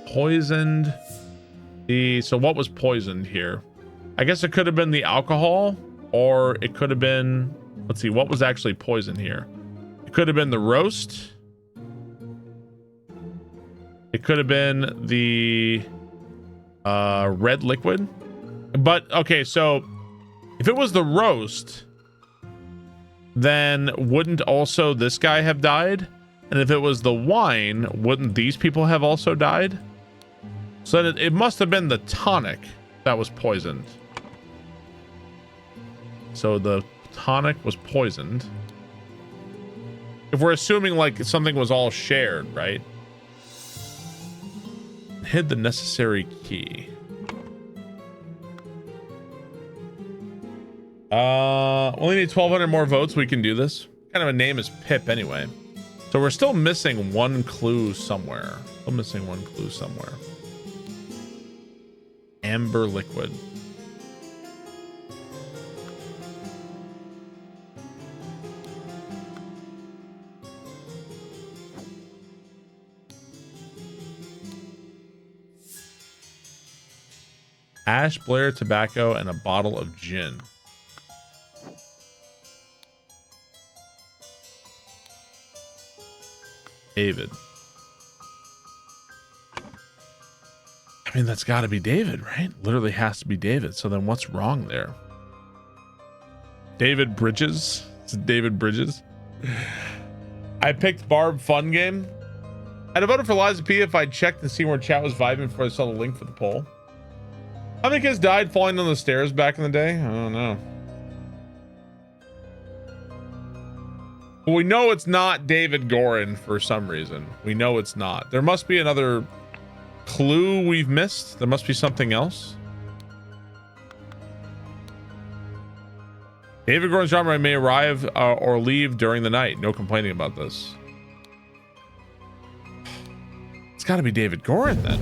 Poisoned. So what was poisoned here? I guess it could have been the alcohol, or it could have been, let's see, what was actually poisoned here? It could have been the roast. It could have been the red liquid. But okay, so if it was the roast, then wouldn't also this guy have died? And if it was the wine, wouldn't these people have also died? So it must have been the tonic that was poisoned. So the tonic was poisoned. If we're assuming like something was all shared, right? Hid the necessary key. Only need 1,200 more votes. We can do this. Kind of a name is Pip anyway. So we're still missing one clue somewhere. Still missing one clue somewhere. Amber liquid. Ash Blair tobacco and a bottle of gin. David. I mean, that's got to be David, right? Literally has to be David. So then what's wrong there? David Bridges. It's David Bridges. I picked Barb fun game. I'd have voted for Liza P if I'd checked to see where chat was vibing before I saw the link for the poll. How many kids died falling down the stairs back in the day? I don't know. Well, we know it's not David Gorin for some reason. We know it's not. There must be another clue we've missed. There must be something else. David Gorin's genre may arrive or leave during the night. No complaining about this. It's got to be David Gorin then.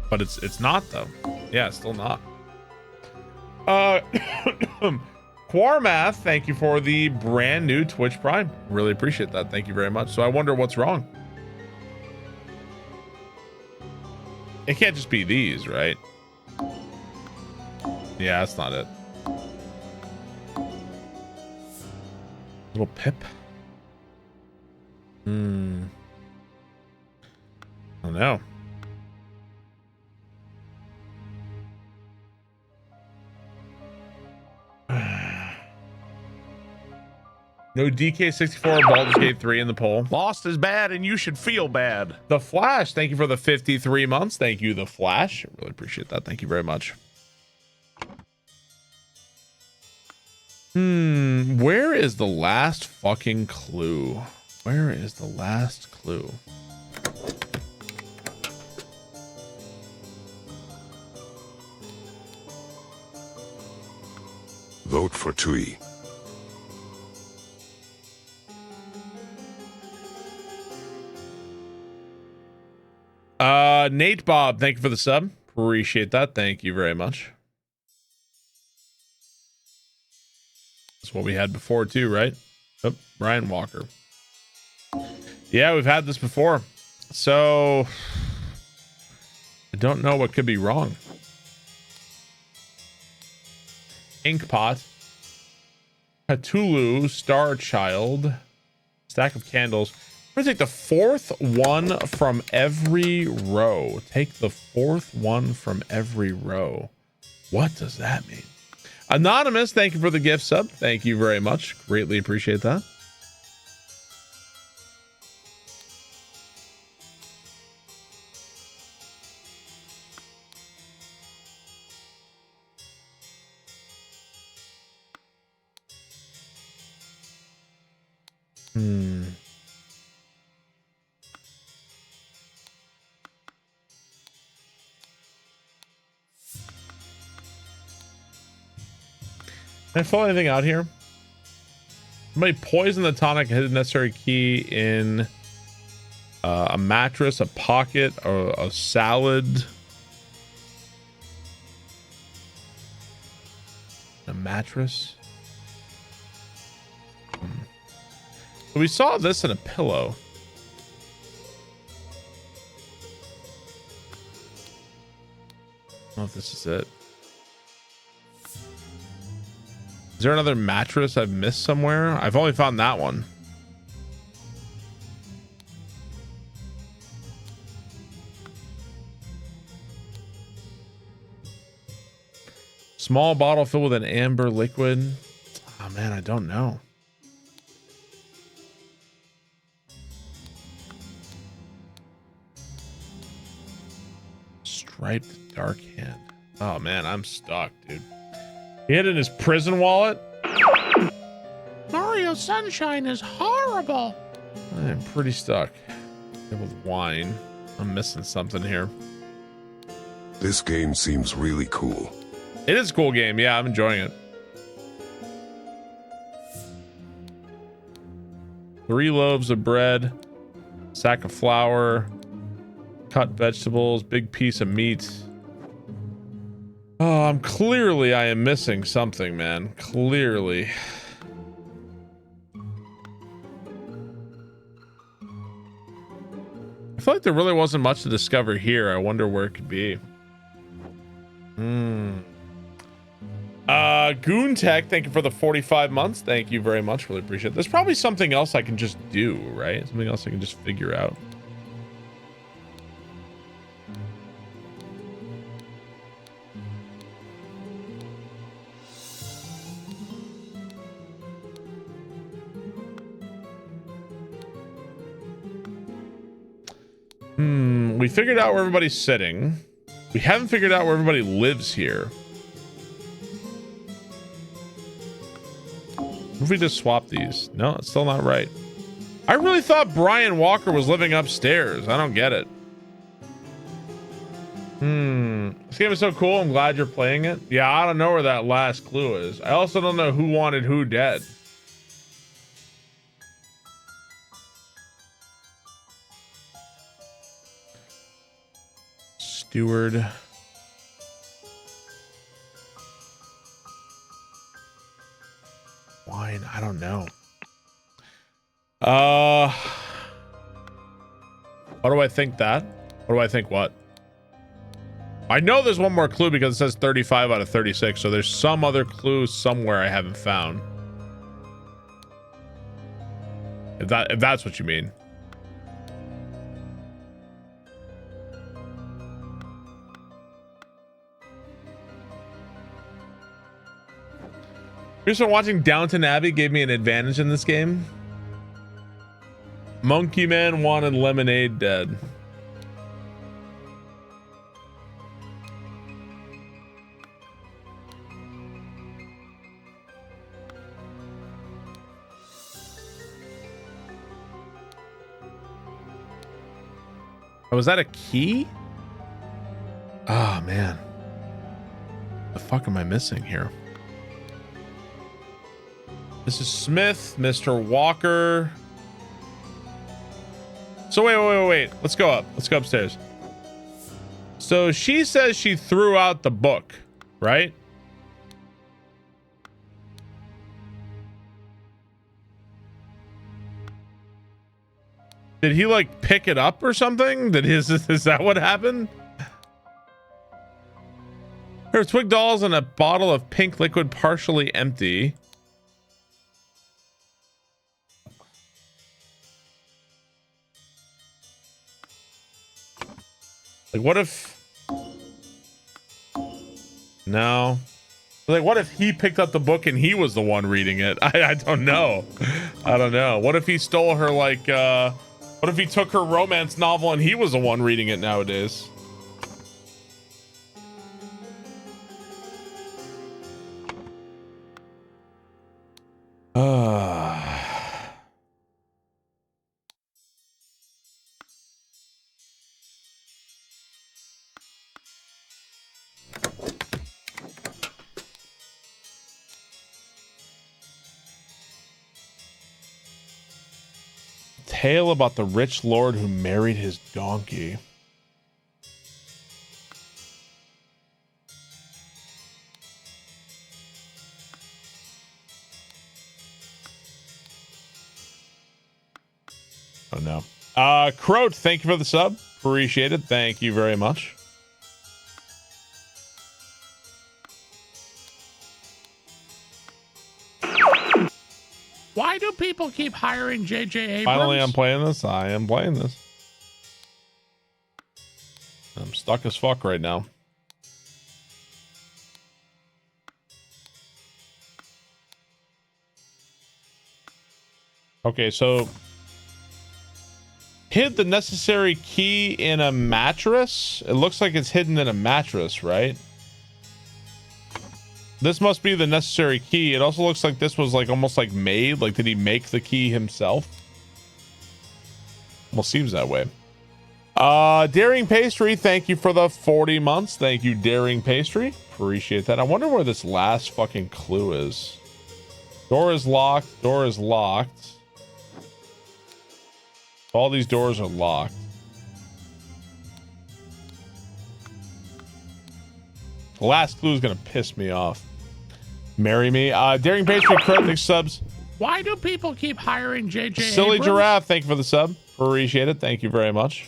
But it's not though. Yeah, it's still not. Quarmath, thank you for the brand new Twitch Prime. Really appreciate that. Thank you very much. So I wonder what's wrong. It can't just be these, right? Yeah, that's not it. Little Pip. I don't know. No DK64 Baldur's Gate 3 in the poll. Lost is bad and you should feel bad. The Flash, thank you for the 53 months. Thank you, The Flash. I really appreciate that. Thank you very much. Where is the last fucking clue? Where is the last clue? Vote for Tui. Nate Bob, thank you for the sub. Appreciate that. Thank you very much. That's what we had before too, right? Oh, Brian Walker. Yeah, we've had this before. So I don't know what could be wrong. Inkpot. Cthulhu, Star Child, stack of candles. I'm gonna take the fourth one from every row. Take the fourth one from every row. What does that mean? Anonymous, thank you for the gift sub. Thank you very much. Greatly appreciate that. Can I fill anything out here? Somebody poison the tonic, hit the necessary key in a mattress, a pocket, or a salad. A mattress. So we saw this in a pillow. I don't know if this is it. Is there another mattress I've missed somewhere? I've only found that one. Small bottle filled with an amber liquid. Oh man, I don't know. Striped dark hand. Oh man, I'm stuck, dude. He hid in his prison wallet. Mario Sunshine is horrible. I am pretty stuck. With wine. I'm missing something here. This game seems really cool. It is a cool game. Yeah, I'm enjoying it. 3 loaves of bread, sack of flour, cut vegetables, big piece of meat. Oh, I am missing something, man. Clearly. I feel like there really wasn't much to discover here. I wonder where it could be. Goon Tech, thank you for the 45 months. Thank you very much. Really appreciate it. There's probably something else I can just do, right? Something else I can just figure out. We figured out where everybody's sitting. We haven't figured out where everybody lives here. What if we just swap these? No, it's still not right. I really thought Brian Walker was living upstairs. I don't get it. This game is so cool. I'm glad you're playing it. Yeah, I don't know where that last clue is. I also don't know who wanted who dead. Steward. Wine, I don't know. What do I think that? What do I think what? I know there's one more clue because it says 35 out of 36, so there's some other clue somewhere I haven't found. If that's what you mean. Here's what watching Downton Abbey gave me an advantage in this game. Monkey Man wanted lemonade dead. Oh, was that a key? Oh, man. The fuck am I missing here? Mrs. Smith, Mr. Walker. So wait. Let's go up. Let's go upstairs. So she says she threw out the book, right? Did he like pick it up or something? Is that what happened? There are twig dolls and a bottle of pink liquid partially empty. Like, what if... No. Like, what if he picked up the book and he was the one reading it? I don't know. I don't know. What if he stole her, like, what if he took her romance novel and he was the one reading it nowadays? Tale about the rich lord who married his donkey. Oh no. Croat, thank you for the sub. Appreciate it. Thank you very much. Why do people keep hiring J.J. Abrams? Finally, I'm playing this. I am playing this. I'm stuck as fuck right now. Okay, so hid the necessary key in a mattress. It looks like it's hidden in a mattress, right? This must be the necessary key. It also looks like this was like almost like made. Like, did he make the key himself? Well, seems that way. Daring Pastry, thank you for the 40 months. Thank you, Daring Pastry. Appreciate that. I wonder where this last fucking clue is. Door is locked. Door is locked. All these doors are locked. The last clue is gonna piss me off. Marry me. Daring Pastry, correct subs. Why do people keep hiring J.J. Silly Abrams? Giraffe, thank you for the sub. Appreciate it. Thank you very much.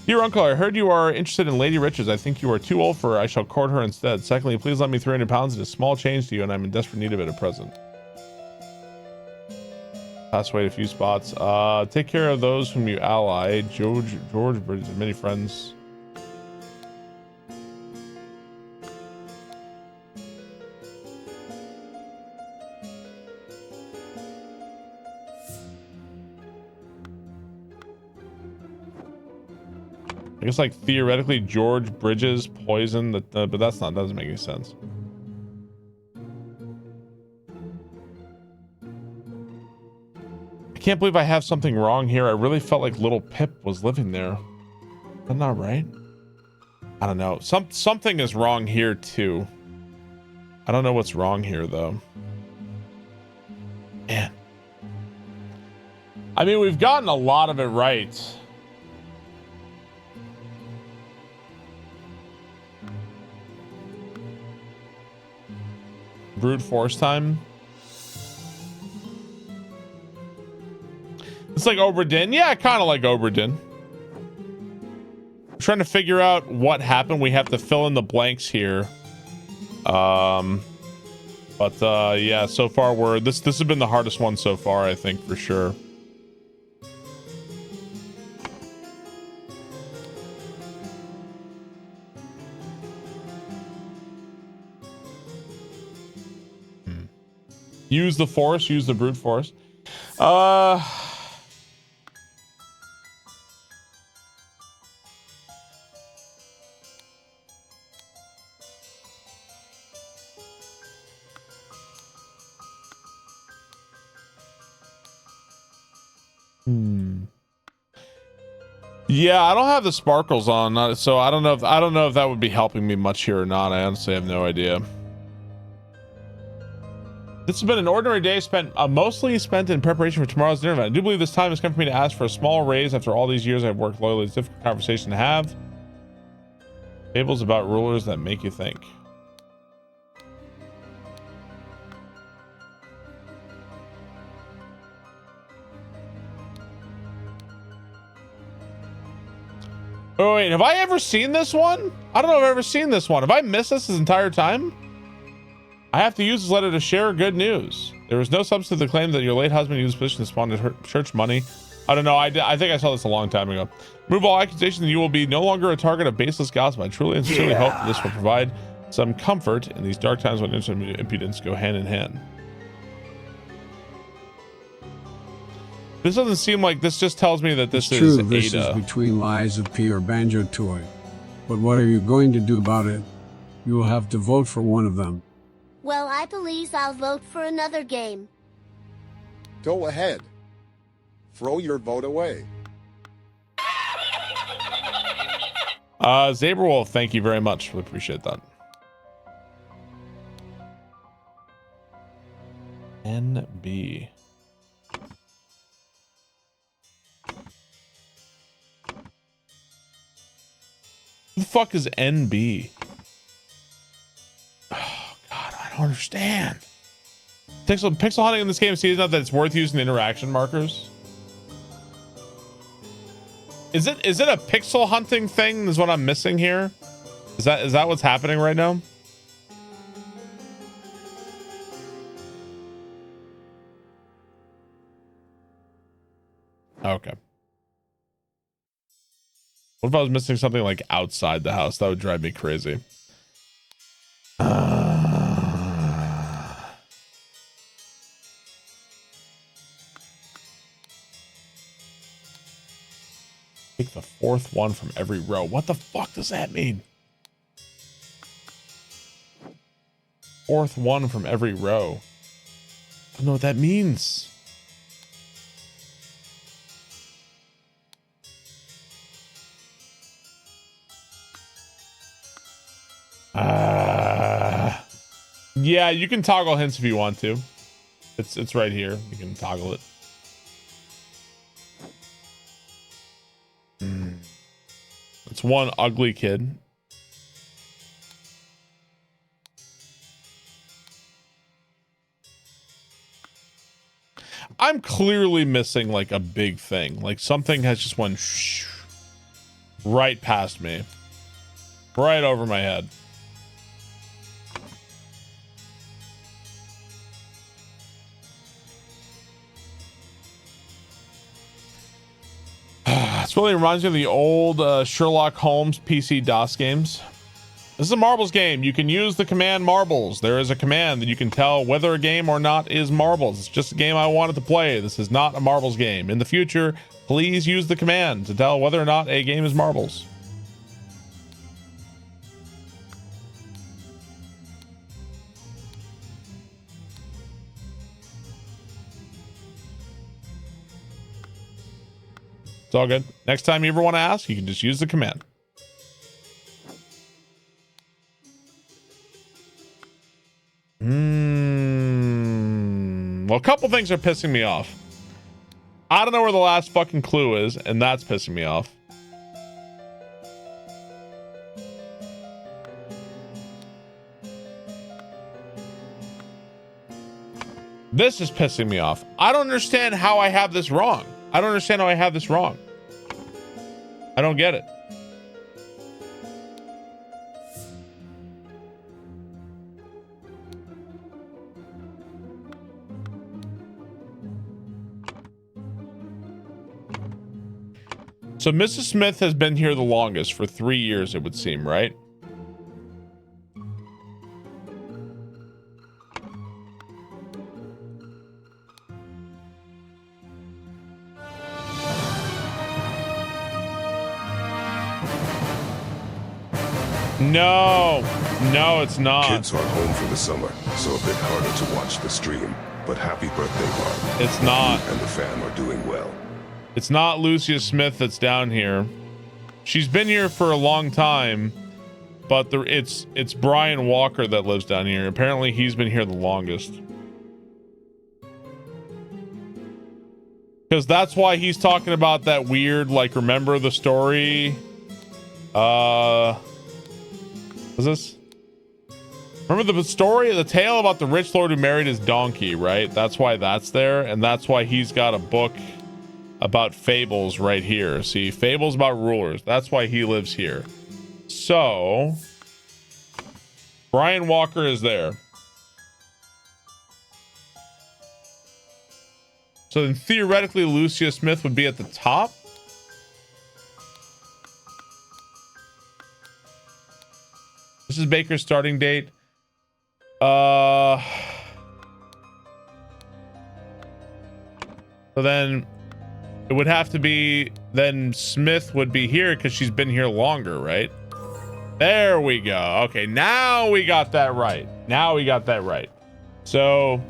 Dear uncle, I heard you are interested in Lady Riches. I think you are too old for her. I shall court her instead. Secondly, please lend me 300 pounds. It is small change to you, and I'm in desperate need of it at present. Pass away a few spots. Take care of those whom you ally. George Bridges, many friends. I guess like theoretically George Bridges poison but that's not, doesn't make any sense. I can't believe I have something wrong here. I really felt like little Pip was living there. That's not right. I don't know. Something is wrong here too. I don't know what's wrong here though. Man. I mean, we've gotten a lot of it right. Brute force time. It's like Oberdin. Yeah, kind of like Oberdin. Trying to figure out what happened. We have to fill in the blanks here. Yeah, so far this has been the hardest one so far, I think, for sure. Use the force, use the brute force. Yeah, I don't have the sparkles on, so I don't know if that would be helping me much here or not. I honestly have no idea. This has been an ordinary day mostly spent in preparation for tomorrow's dinner event. I do believe this time has come for me to ask for a small raise after all these years I've worked loyally. It's a difficult conversation to have. Fables about rulers that make you think. Oh wait, have I ever seen this one? I don't know if I've ever seen this one. Have I missed this entire time? I have to use this letter to share good news. There is no substance to the claim that your late husband used his position to squander church money. I don't know. I think I saw this a long time ago. Remove all accusations and you will be no longer a target of baseless gossip. I truly and sincerely hope that this will provide some comfort in these dark times when innocence and impudence go hand in hand. This doesn't seem like, this just tells me that this is Ada. This is between lies of P or Banjo Toy. But what are you going to do about it? You will have to vote for one of them. Well, I believe I'll vote for another game. Go ahead. Throw your vote away. Zaberwolf, thank you very much. We appreciate that. NB. Who the fuck is NB? Oh god, I don't understand. Pixel hunting in this game sees enough that it's worth using interaction markers. Is it a pixel hunting thing is what I'm missing here? Is that what's happening right now? Okay. What if I was missing something like outside the house? That would drive me crazy. Take the fourth one from every row. What the fuck does that mean? Fourth one from every row. I don't know what that means. Yeah, you can toggle hints if you want to. It's right here. You can toggle it. It's one ugly kid. I'm clearly missing like a big thing. Like something has just went right past me. Right over my head. This really reminds me of the old Sherlock Holmes PC DOS games. This is a marbles game. You can use the command marbles. There is a command that you can tell whether a game or not is marbles. It's just a game I wanted to play. This is not a marbles game. In the future, please use the command to tell whether or not a game is marbles. It's all good. Next time you ever want to ask, you can just use the command. Well, a couple things are pissing me off. I don't know where the last fucking clue is, and that's pissing me off. This is pissing me off. I don't understand how I have this wrong. I don't understand how I have this wrong. I don't get it. So Mrs. Smith has been here the longest, for 3 years, it would seem, right? No, it's not. Kids are home for the summer, so a bit harder to watch the stream. But happy birthday, Barb. It's not. You and the fam are doing well. It's not Lucia Smith that's down here. She's been here for a long time, but it's Brian Walker that lives down here. Apparently, he's been here the longest. Because that's why he's talking about that weird, like, remember the story? What's this? Remember the story, the tale about the rich lord who married his donkey, right? That's why that's there, and that's why he's got a book about fables right here. See, fables about rulers. That's why he lives here. So, Brian Walker is there. So then theoretically, Lucia Smith would be at the top. This is Baker's starting date. So then it would have to be, then Smith would be here because she's been here longer, right? There we go. Okay, now we got that right. So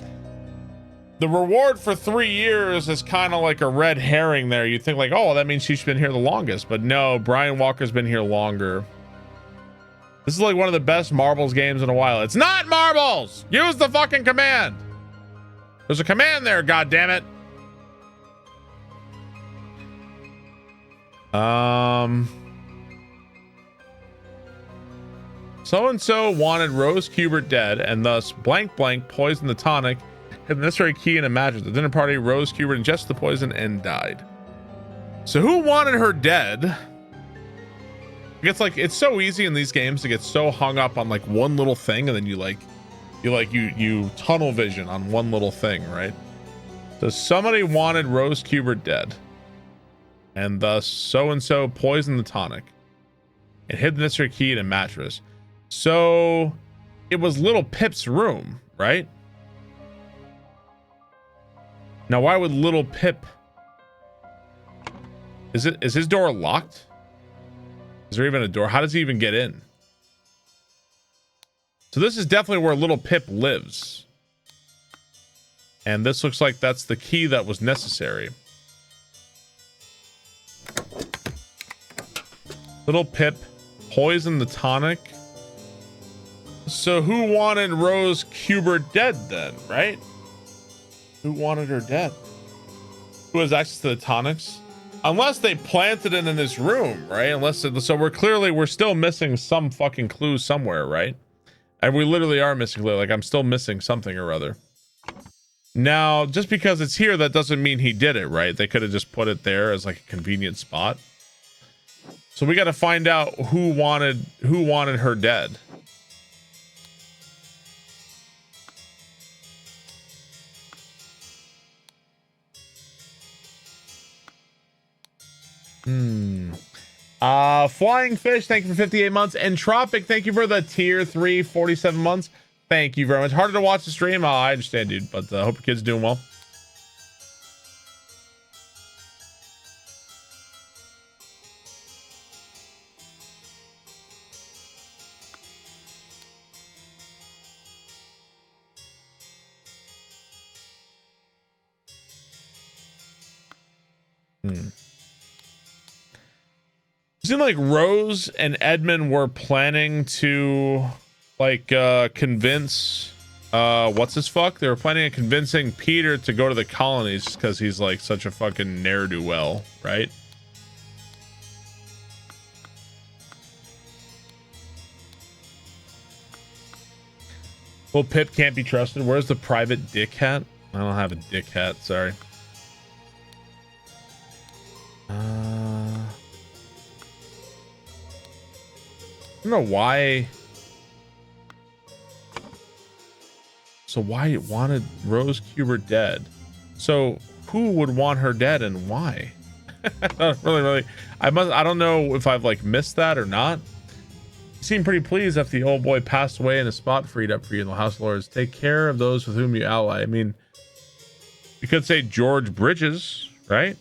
the reward for 3 years is kind of like a red herring there. You think like, oh, that means she's been here the longest. But no, Brian Walker's been here longer. This is like one of the best marbles games in a while. It's not marbles! Use the fucking command! There's a command there, goddammit! So-and-so wanted Rose Kubert dead, and thus blank blank poisoned the tonic, hid the necessary key in a mattress. At the dinner party, Rose Kubert ingested the poison and died. So who wanted her dead? It's like, it's so easy in these games to get so hung up on like one little thing, and then you tunnel vision on one little thing, right? So somebody wanted Rose Kubert dead, and thus so-and-so poisoned the tonic and hid the necessary key in a mattress. So it was little Pip's room, right? Now why would little Pip, is his door locked? Is there even a door? How does he even get in? So this is definitely where little Pip lives. And this looks like that's the key that was necessary. Little Pip poisoned the tonic. So who wanted Rose Kubert dead then, right? Who wanted her dead? Who has access to the tonics? Unless they planted it in this room, right? So we're still missing some fucking clue somewhere, right? And we literally are missing clue. Like I'm still missing something or other. Now, just because it's here, that doesn't mean he did it, right? They could have just put it there as like a convenient spot. So we got to find out who wanted her dead. Flying Fish, thank you for 58 months. Entropic, thank you for the tier 3, 47 months. Thank you very much. Harder to watch the stream. I understand, dude, but hope your kid's doing well. It seemed like Rose and Edmund were planning to like convince what's his fuck? They were planning on convincing Peter to go to the colonies because he's like such a fucking ne'er-do-well, right? Well, Pip can't be trusted. Where's the private dick hat? I don't have a dick hat, sorry. I don't know why. So why it wanted Rose Cuber dead? So who would want her dead and why? really, I don't know if I've like missed that or not. You seem pretty pleased after the old boy passed away and a spot freed up for you in the House of Lords. Take care of those with whom you ally. I mean, you could say George Bridges, right?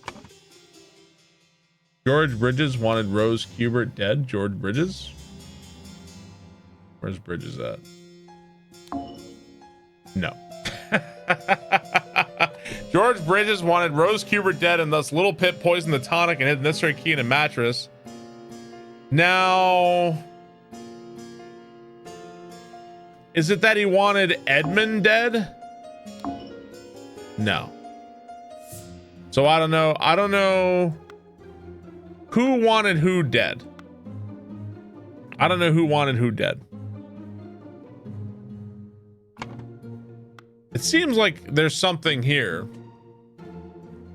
George Bridges wanted Rose Cuber dead. George Bridges. Where's Bridges at? No. George Bridges wanted Rose Cuber dead and thus Little Pip poisoned the tonic and hid the necessary key in a mattress. Now, is it that he wanted Edmund dead? No. So I don't know. I don't know who wanted who dead. I don't know who wanted who dead. It seems like there's something here.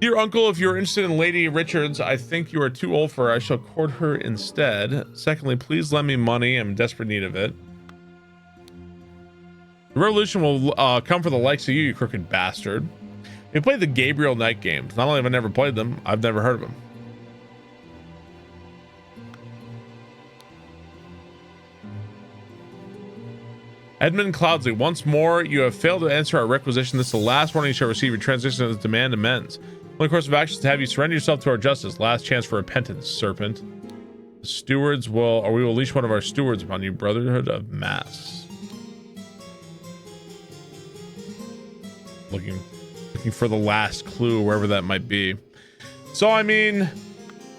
Dear uncle, if you're interested in Lady Richards, I think you are too old for her. I shall court her instead. Secondly, please lend me money. I'm in desperate need of it. The revolution will come for the likes of you, you crooked bastard. You played the Gabriel Knight games. Not only have I never played them, I've never heard of them. Edmund Cloudsley, once more, you have failed to answer our requisition. This is the last warning you shall receive. Your transition as demand amends. Only course of action is to have you surrender yourself to our justice. Last chance for repentance, serpent. The stewards will, or we will leash one of our stewards upon you. Brotherhood of Mass. Looking for the last clue, wherever that might be. So, I mean,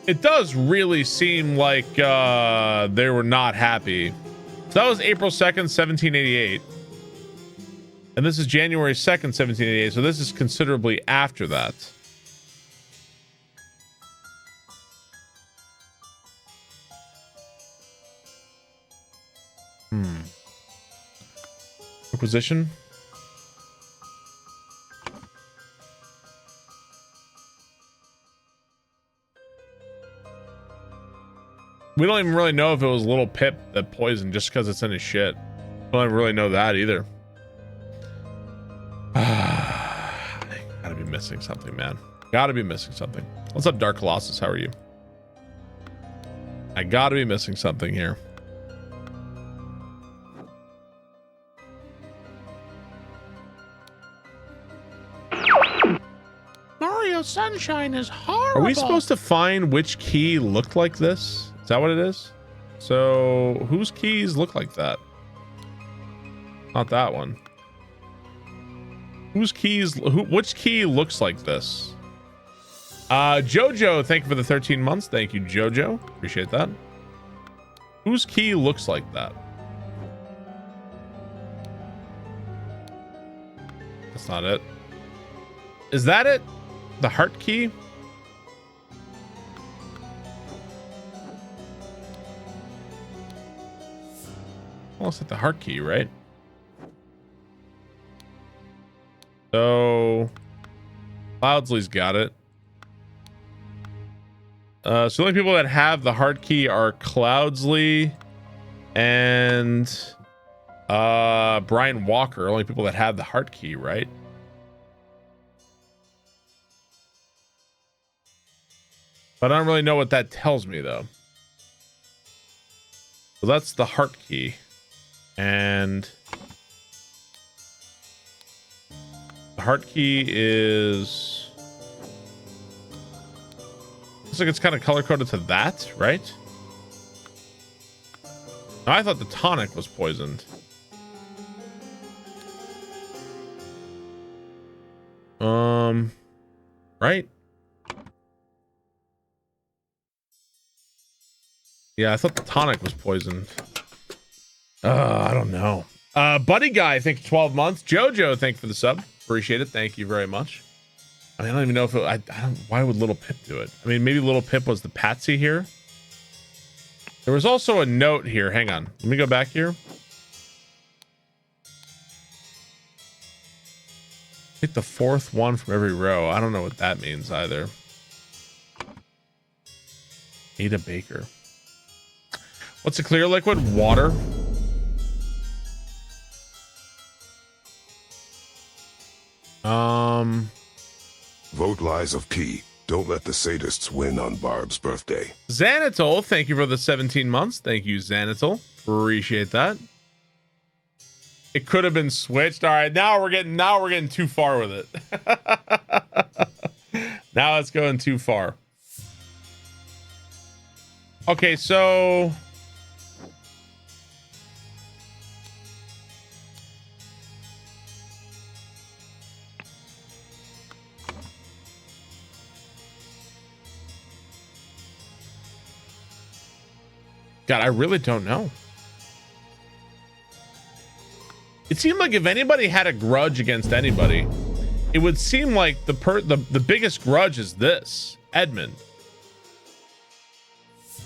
it does really seem like they were not happy. So that was April 2nd, 1788. And this is January 2nd, 1788. So this is considerably after that. Requisition? We don't even really know if it was Little Pip that poisoned just because it's in his shit. We don't even really know that either. I gotta be missing something, man. Gotta be missing something. What's up, Dark Colossus? How are you? I gotta be missing something here. Mario Sunshine is horrible. Are we supposed to find which key looked like this? Is that what it is? So whose keys look like that? Not that one. Whose keys? Which key looks like this? Jojo, thank you for the 13 months. Thank you, Jojo. Appreciate that. Whose key looks like that? That's not it. Is that it? The heart key? Well, it's like the heart key, right? So Cloudsley's got it. So the only people that have the heart key are Cloudsley and Brian Walker. Only people that have the heart key, right? But I don't really know what that tells me though. So that's the heart key. And the heart key is, looks like it's kind of color coded to that, right? No, I thought the tonic was poisoned. Right? Yeah, I thought the tonic was poisoned. I don't know. Buddy Guy, thank you 12 months. Jojo, thank you for the sub. Appreciate it. Thank you very much. I mean, I don't even know if it, I don't, why would Little Pip do it? I mean, maybe Little Pip was the patsy here. There was also a note here. Hang on. Let me go back here. Hit the fourth one from every row. I don't know what that means either. Ada Baker. What's a clear liquid? Water. Vote Lies of P. Don't let the sadists win on Barb's birthday. Xanatol, thank you for the 17 months. Thank you, Xanatol. Appreciate that. It could have been switched. All right, now we're getting too far with it. Now it's going too far. Okay, so God, I really don't know. It seemed like if anybody had a grudge against anybody, it would seem like the biggest grudge is this, Edmund.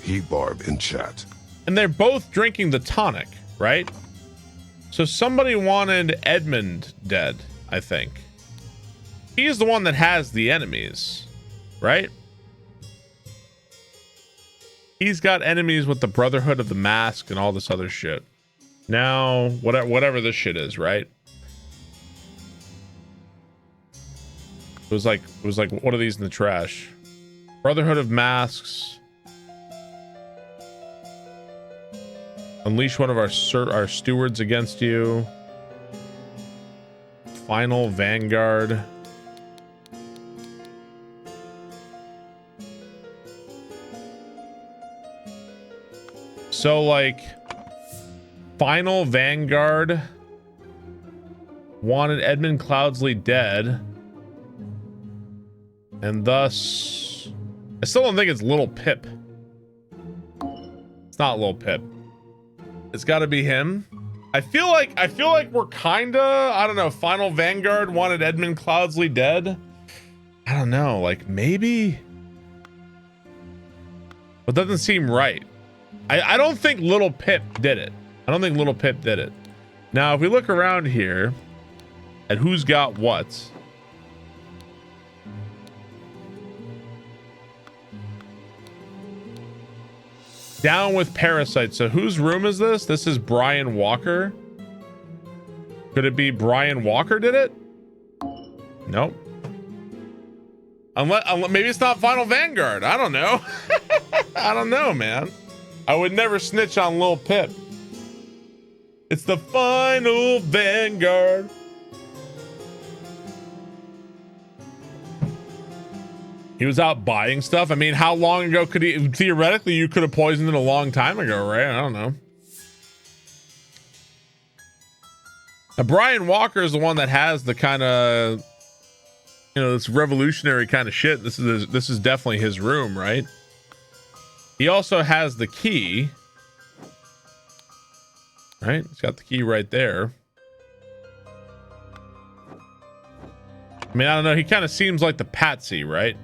He Barb in chat. And they're both drinking the tonic, right? So somebody wanted Edmund dead, I think. He's the one that has the enemies, right? He's got enemies with the Brotherhood of the Mask and all this other shit. Now, whatever this shit is, right? It was like, what are these in the trash? Brotherhood of Masks. Unleash one of our stewards against you. Final Vanguard. So like Final Vanguard wanted Edmund Cloudsley dead. And thus I still don't think it's Little Pip. It's not Little Pip. It's got to be him. I feel like we're kinda, I don't know, Final Vanguard wanted Edmund Cloudsley dead. I don't know, like maybe. But doesn't seem right. I don't think Little Pip did it. I don't think Little Pip did it. Now, if we look around here at who's got what. Down with Parasite. So whose room is this? This is Brian Walker. Could it be Brian Walker did it? Nope. Unless maybe it's not Final Vanguard. I don't know. I don't know, man. I would never snitch on Lil Pip. It's the Final Vanguard. He was out buying stuff. I mean, how long ago could he? Theoretically, you could have poisoned it a long time ago, right? I don't know. Now, Brian Walker is the one that has the kind of, you know, this revolutionary kind of shit. This is definitely his room, right? He also has the key. Right? He's got the key right there. I mean, I don't know. He kind of seems like the patsy, right?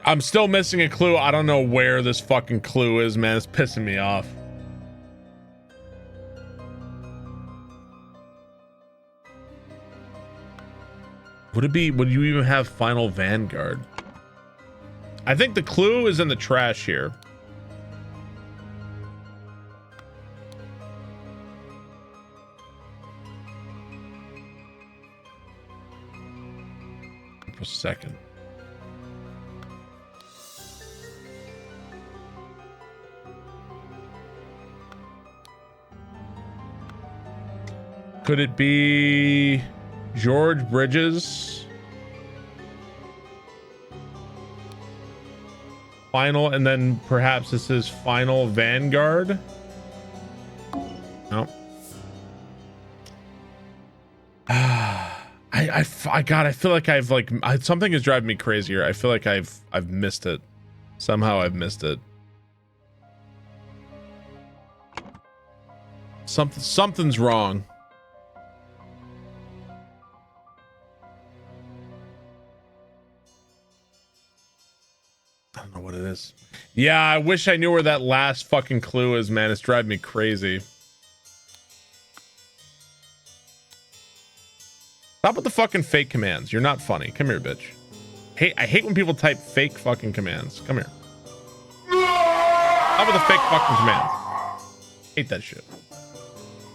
I'm still missing a clue. I don't know where this fucking clue is, man. It's pissing me off. Would it be, would you even have Final Vanguard? I think the clue is in the trash here. For a second. Could it be George Bridges? Final, and then perhaps this is Final Vanguard? No. God, I feel like I've like something is driving me crazy here. I feel like I've missed it. Somehow I've missed it. Something's wrong. I don't know what it is. Yeah, I wish I knew where that last fucking clue is, man. It's driving me crazy. Stop with the fucking fake commands. You're not funny. Come here, bitch. I hate when people type fake fucking commands. Come here. Stop with the fake fucking commands. Hate that shit.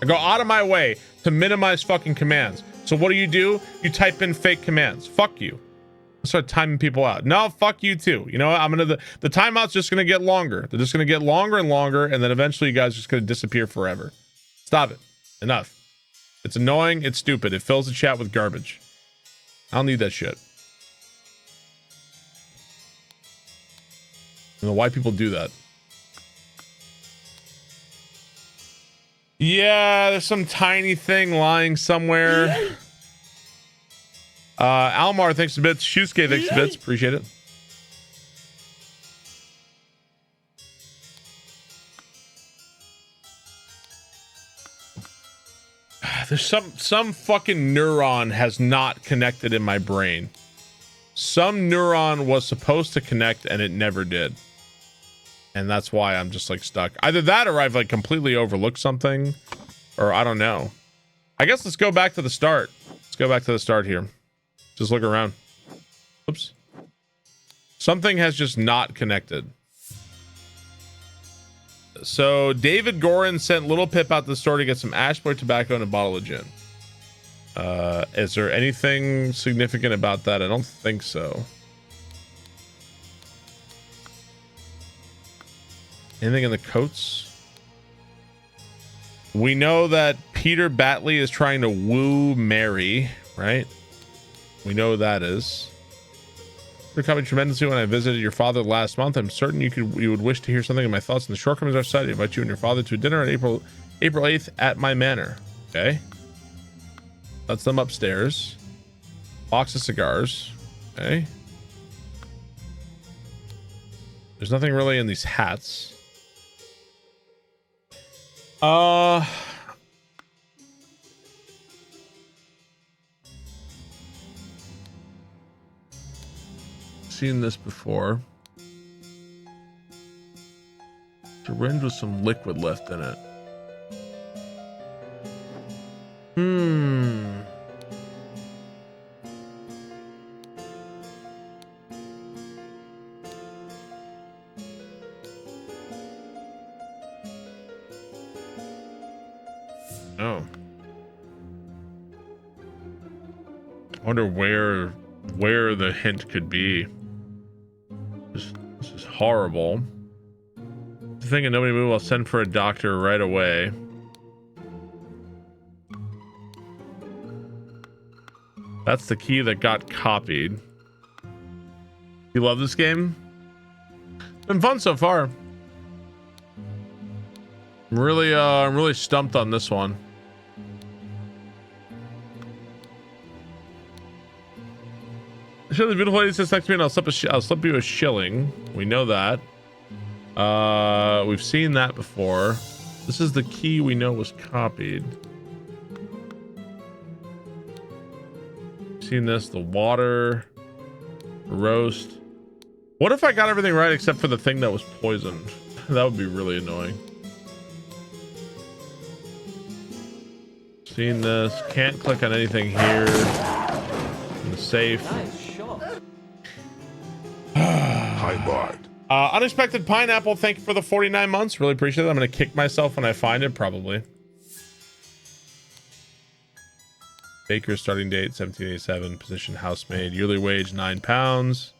I go out of my way to minimize fucking commands. So what do? You type in fake commands. Fuck you. I start timing people out. No, fuck you too. You know what? The timeout's just gonna get longer. They're just gonna get longer and longer, and then eventually you guys are just gonna disappear forever. Stop it. Enough. It's annoying. It's stupid. It fills the chat with garbage. I don't need that shit. I don't know why people do that. Yeah, there's some tiny thing lying somewhere. Almar, thanks a bit. Shusuke, thanks a bit. Appreciate it. There's some fucking neuron has not connected in my brain. Some neuron was supposed to connect and it never did. And that's why I'm just like stuck. Either that or I've like completely overlooked something, or I don't know. I guess let's go back to the start. Let's go back to the start here. Just look around. Oops. Something has just not connected. So David Gorin sent Little Pip out to the store to get some Ashboy tobacco and a bottle of gin. Is there anything significant about that? I don't think so. Anything in the coats? We know that Peter Batley is trying to woo Mary, right? We know that is. For coming tremendously when I visited your father last month. I'm certain you would wish to hear something of my thoughts on the shortcomings of our society. I invite you and your father to a dinner on April 8th at my manor. Okay. That's them upstairs. Box of cigars. Okay. There's nothing really in these hats. Seen this before. Syringe with some liquid left in it. Oh. I wonder where the hint could be. This is horrible. The thing, and nobody move. I'll send for a doctor right away. That's the key that got copied. You love this game? Been fun so far. I'm really stumped on this one. Show the beautiful lady sits next to me and I'll slip you a shilling. We know that. We've seen that before. This is the key we know was copied. Seen this, the water, the roast. What if I got everything right except for the thing that was poisoned? That would be really annoying. Seen this, can't click on anything here. the safe. Nice shot. Hi, Barb. Unexpected pineapple. Thank you for the 49 months. Really appreciate it. I'm gonna kick myself when I find it, probably. Baker starting date 1787. Position housemaid. Yearly wage £9.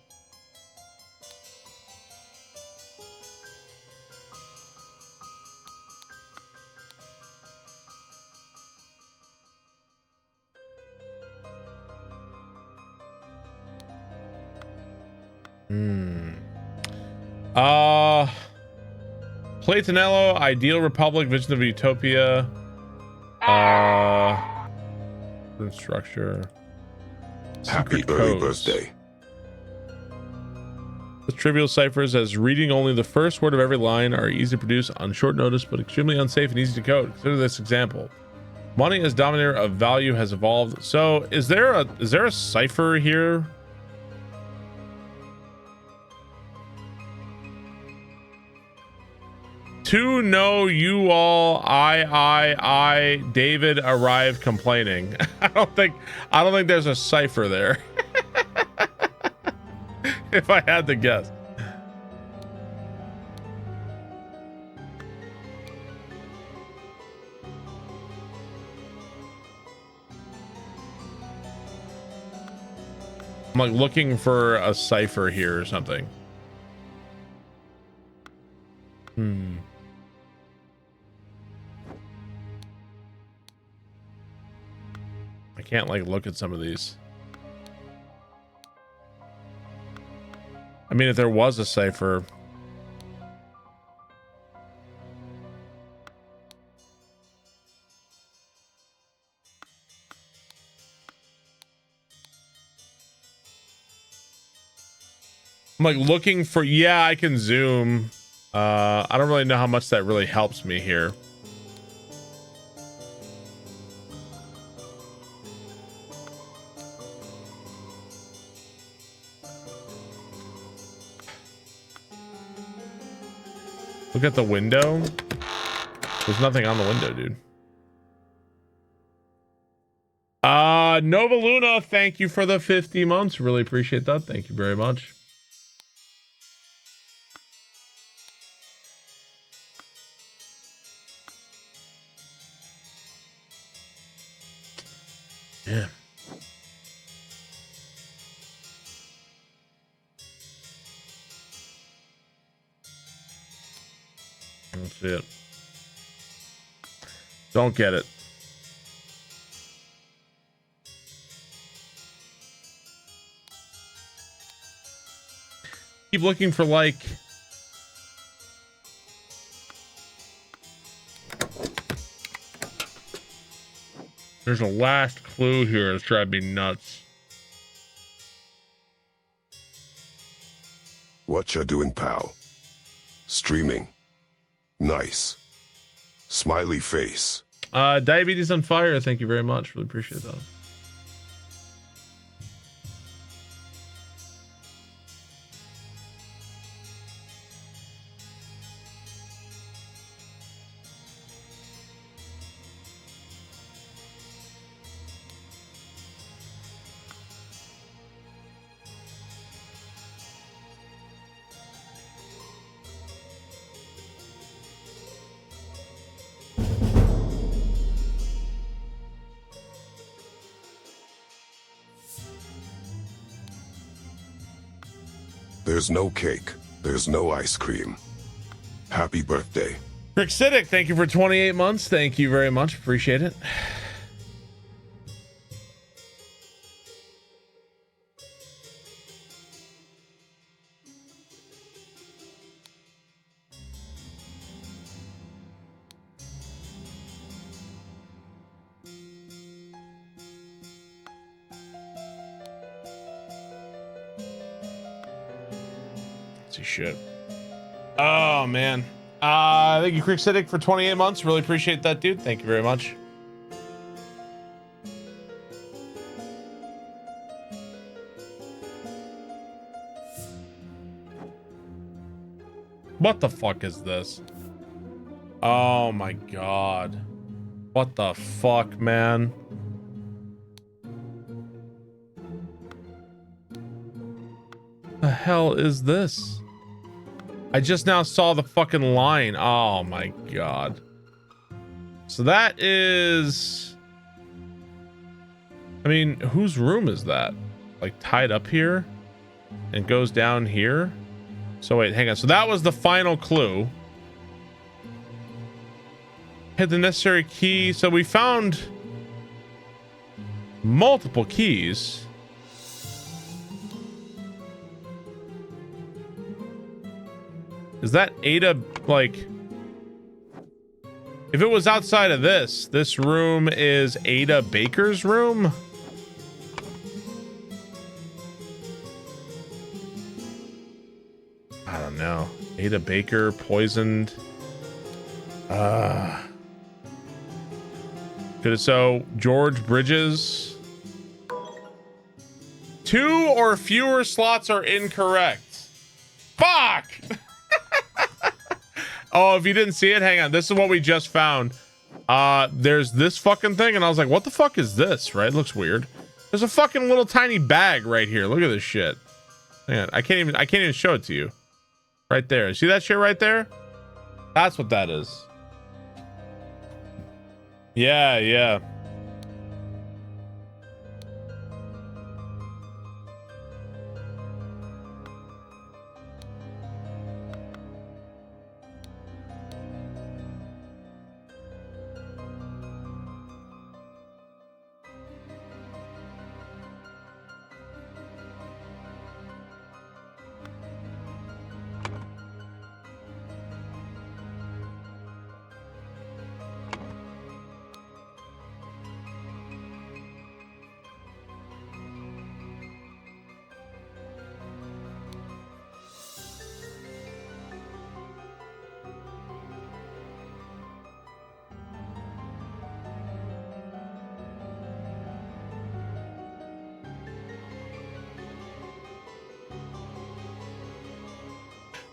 Platonello, Ideal Republic, Vision of Utopia. Structure. Happy Secret early codes. birthday. The trivial ciphers, as reading only the first word of every line, are easy to produce on short notice, but extremely unsafe and easy to code. Consider this example. Money as dominator of value has evolved. So is there a cipher here? To know you all, I, David arrived complaining. I don't think there's a cipher there. If I had to guess. I'm like looking for a cipher here or something. I can't like look at some of these. I mean, if there was a cipher. I'm like looking for, yeah, I can zoom. I don't really know how much that really helps me here. Look at the window. There's nothing on the window, dude. Nova Luna, thank you for the 50 months. Really appreciate that. Thank you very much. Yeah. I don't see it. Don't get it. Keep looking for like there's a last clue here that's driving me nuts. What you doing, pal? Streaming. Nice. Smiley face. Diabetes on fire, thank you very much. Really appreciate that. There's no cake. There's no ice cream. Happy birthday. Rixidic, thank you for 28 months. Thank you very much. Appreciate it. Shit. Oh man. Thank you, Crixidic, for 28 months. Really appreciate that, dude. Thank you very much. What the fuck is this? Oh my god. What the fuck, man? The hell is this? I just now saw the fucking line. Oh my god. So that is... I mean, whose room is that? Like tied up here? And goes down here? So wait, hang on. So that was the final clue. Hit the necessary key. So we found multiple keys. Is that Ada, like... If it was outside of this room is Ada Baker's room? I don't know. Ada Baker poisoned. So George Bridges. 2 or fewer slots are incorrect. Fuck! Oh, if you didn't see it, hang on. This is what we just found. There's this fucking thing, and I was like, what the fuck is this? Right? It looks weird. There's a fucking little tiny bag right here. Look at this shit. Hang on. I can't even show it to you. Right there. See that shit right there? That's what that is. Yeah, yeah.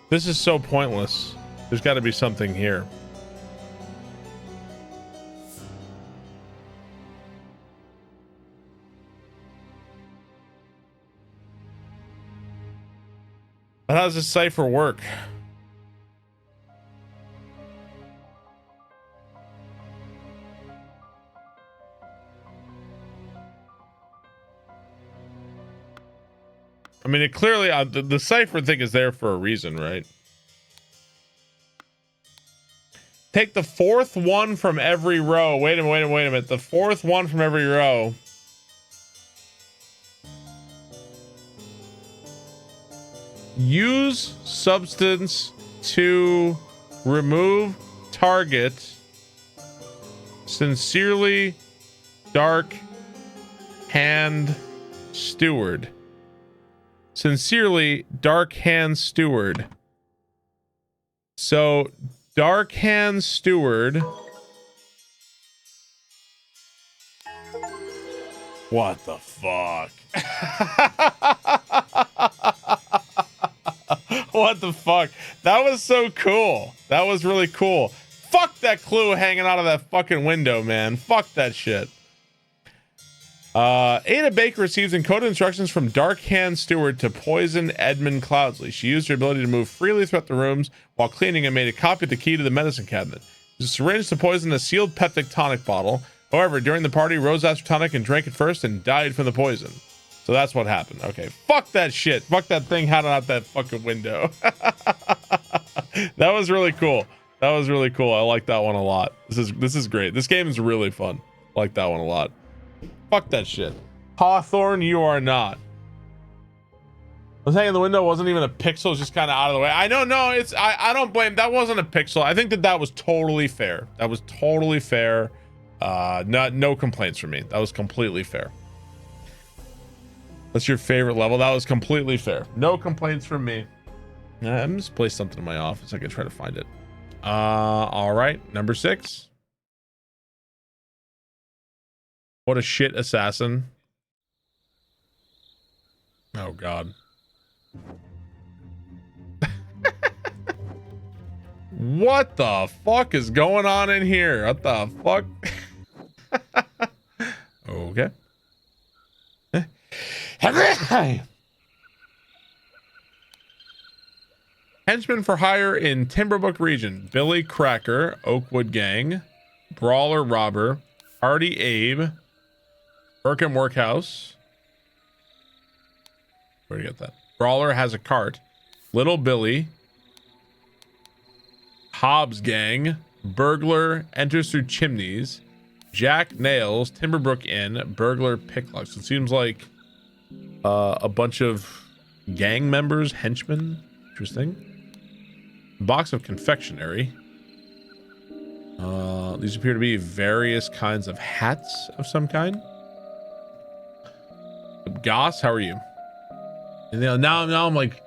This is so pointless. There's got to be something here. But how does this cipher work? I mean, it clearly, the cipher thing is there for a reason, right? Take the fourth one from every row. Wait a minute. The fourth one from every row. Use substance to remove target. Sincerely, Dark Hand Steward. Sincerely, Dark Hand Steward. So, Dark Hand Steward. What the fuck? What the fuck? That was so cool. That was really cool. Fuck that clue hanging out of that fucking window, man. Fuck that shit. Ada Baker receives encoded instructions from Dark Hand Steward to poison Edmund Cloudsley. She used her ability to move freely throughout the rooms while cleaning and made a copy of the key to the medicine cabinet. Used a syringe to poison a sealed peptic tonic bottle. However, during the party, Rose asked for tonic and drank it first and died from the poison. So that's what happened. Okay, fuck that shit. Fuck that thing hanging out that fucking window. That was really cool. That was really cool. I like that one a lot. This is great. This game is really fun. I like that one a lot. Fuck that shit. Hawthorne, you are not. The thing in the window wasn't even a pixel, it's just kind of out of the way. I don't know, it's I don't blame, that wasn't a pixel. I think that was totally fair. That was totally fair. No complaints from me. That was completely fair. What's your favorite level? That was completely fair. No complaints from me. I'm just place something in my office. I can try to find it. All right, number 6. What a shit assassin. Oh god. What the fuck is going on in here? What the fuck? Okay. Henchman for hire in Timberbrook region. Billy Cracker, Oakwood Gang, Brawler Robber, Hardy Abe, Burkham Workhouse. Where'd you get that? Brawler has a cart. Little Billy, Hobbs Gang, Burglar enters through chimneys, Jack Nails, Timberbrook Inn, Burglar Picklocks. It seems like a bunch of gang members, henchmen. Interesting. Box of confectionery. These appear to be various kinds of hats of some kind. Goss, how are you? And now I'm like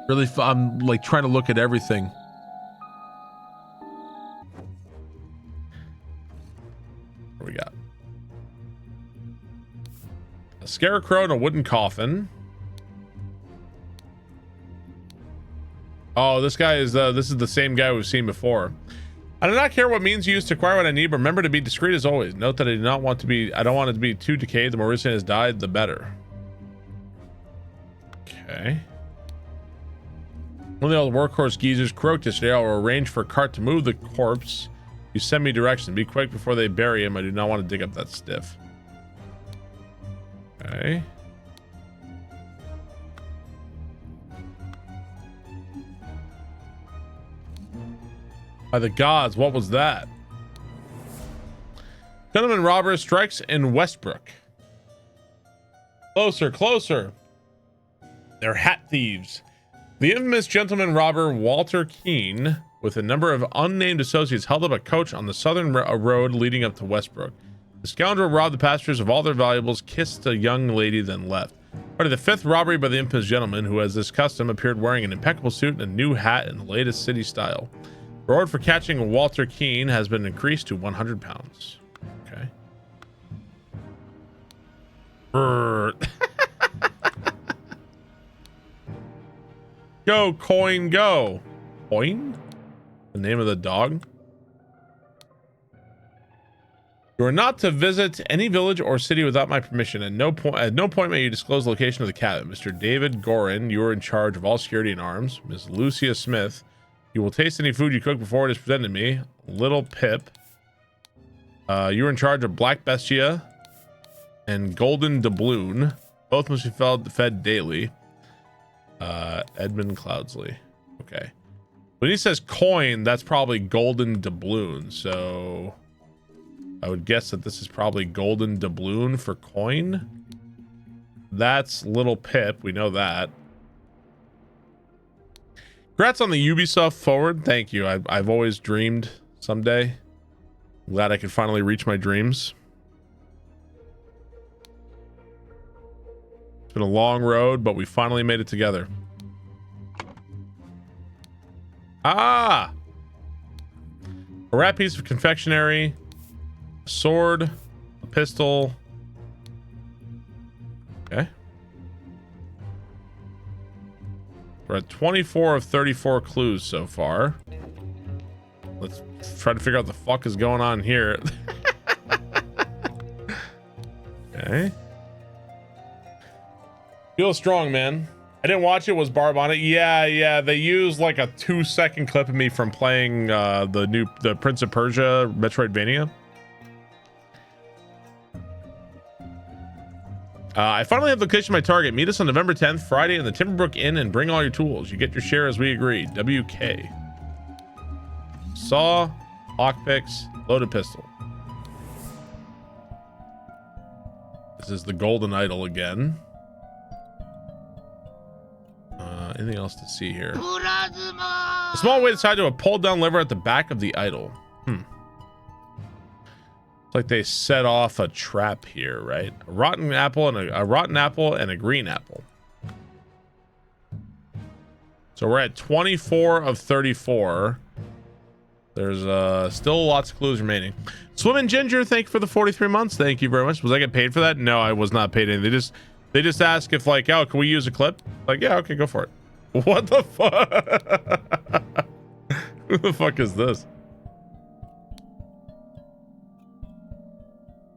really, I'm like trying to look at everything. What we got? A scarecrow and a wooden coffin. Oh, this guy is this is the same guy we've seen before. I do not care what means you use to acquire what I need, but remember to be discreet as always. Note that I do not want to be, I don't want it to be too decayed. The more recent it has died, the better. Okay. One of the old workhorse geezers croaked yesterday. I will arrange for a cart to move the corpse. You send me directions. Be quick before they bury him. I do not want to dig up that stiff. Okay. By the gods, what was that? Gentleman robber strikes in Westbrook. Closer, closer. They're hat thieves. The infamous gentleman robber Walter Keene, with a number of unnamed associates, held up a coach on the southern road leading up to Westbrook. The scoundrel robbed the passengers of all their valuables, kissed a young lady, then left. Part of the fifth robbery by the infamous gentleman, who, as this custom, appeared wearing an impeccable suit and a new hat in the latest city style. Reward for catching Walter Keene has been increased to 100 pounds. Okay. Go, coin, go. Coin? The name of the dog? You are not to visit any village or city without my permission. At no point may you disclose the location of the cabin. Mr. David Gorin, you are in charge of all security and arms. Miss Lucia Smith, you will taste any food you cook before it is presented to me. Little Pip, you are in charge of Black Bestia and Golden Doubloon. Both must be fed daily. Edmund Cloudsley. Okay. When he says coin, that's probably Golden Doubloon. So I would guess that this is probably Golden Doubloon for coin. That's Little Pip. We know that. Congrats on the Ubisoft forward. Thank you. I've always dreamed someday. I'm glad I could finally reach my dreams. It's been a long road, but we finally made it together. Ah! A wrap piece of confectionery, a sword, a pistol. Okay. We're at 24 of 34 clues so far. Let's try to figure out what the fuck is going on here. Okay. Feel strong, man. I didn't watch it. Was Barb on it? Yeah. They used like a 2-second clip of me from playing the Prince of Persia Metroidvania. I finally have the location of my target. Meet us on November 10th, Friday, in the Timberbrook Inn, and bring all your tools. You get your share as we agreed. WK. Saw, lockpicks, loaded pistol. This is the golden idol again. Anything else to see here? A small weight tied to a pulled down lever at the back of the idol. It's like they set off a trap here, right? A rotten apple and a rotten apple and a green apple. So we're at 24 of 34. There's still lots of clues remaining. Swimming Ginger, thank you for the 43 months. Thank you very much. Was I getting paid for that? No, I was not paid anything. They just ask if like, oh, can we use a clip? Like, yeah, okay, go for it. What the fuck? Who the fuck is this?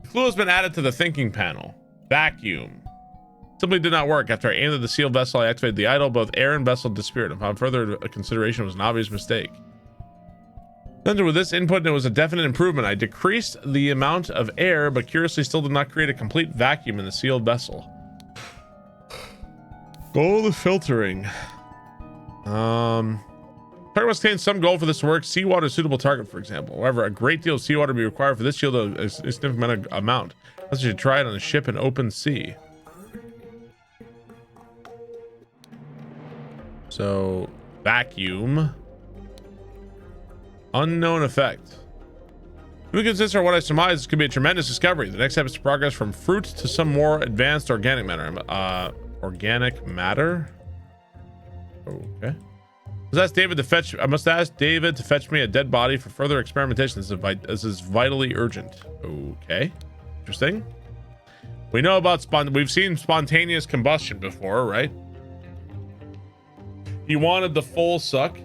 Clue has been added to the thinking panel. Vacuum. Simply did not work. After I aimed at the sealed vessel, I activated the idol. Both air and vessel disappeared. Upon further consideration, it was an obvious mistake. With this input, it was a definite improvement. I decreased the amount of air, but curiously still did not create a complete vacuum in the sealed vessel. Gold filtering. Target must contain some gold for this to work. Seawater suitable target, for example. However, a great deal of seawater would be required for this shield a significant amount. Unless you should try it on a ship in open sea. So, vacuum. Unknown effect. If we consider what I surmise, this could be a tremendous discovery. The next step is to progress from fruit to some more advanced organic matter. Organic matter? Okay. I must ask David to fetch me a dead body for further experimentation. This is vitally urgent. Okay. Interesting. We know about we've seen spontaneous combustion before, right? He wanted the full suck.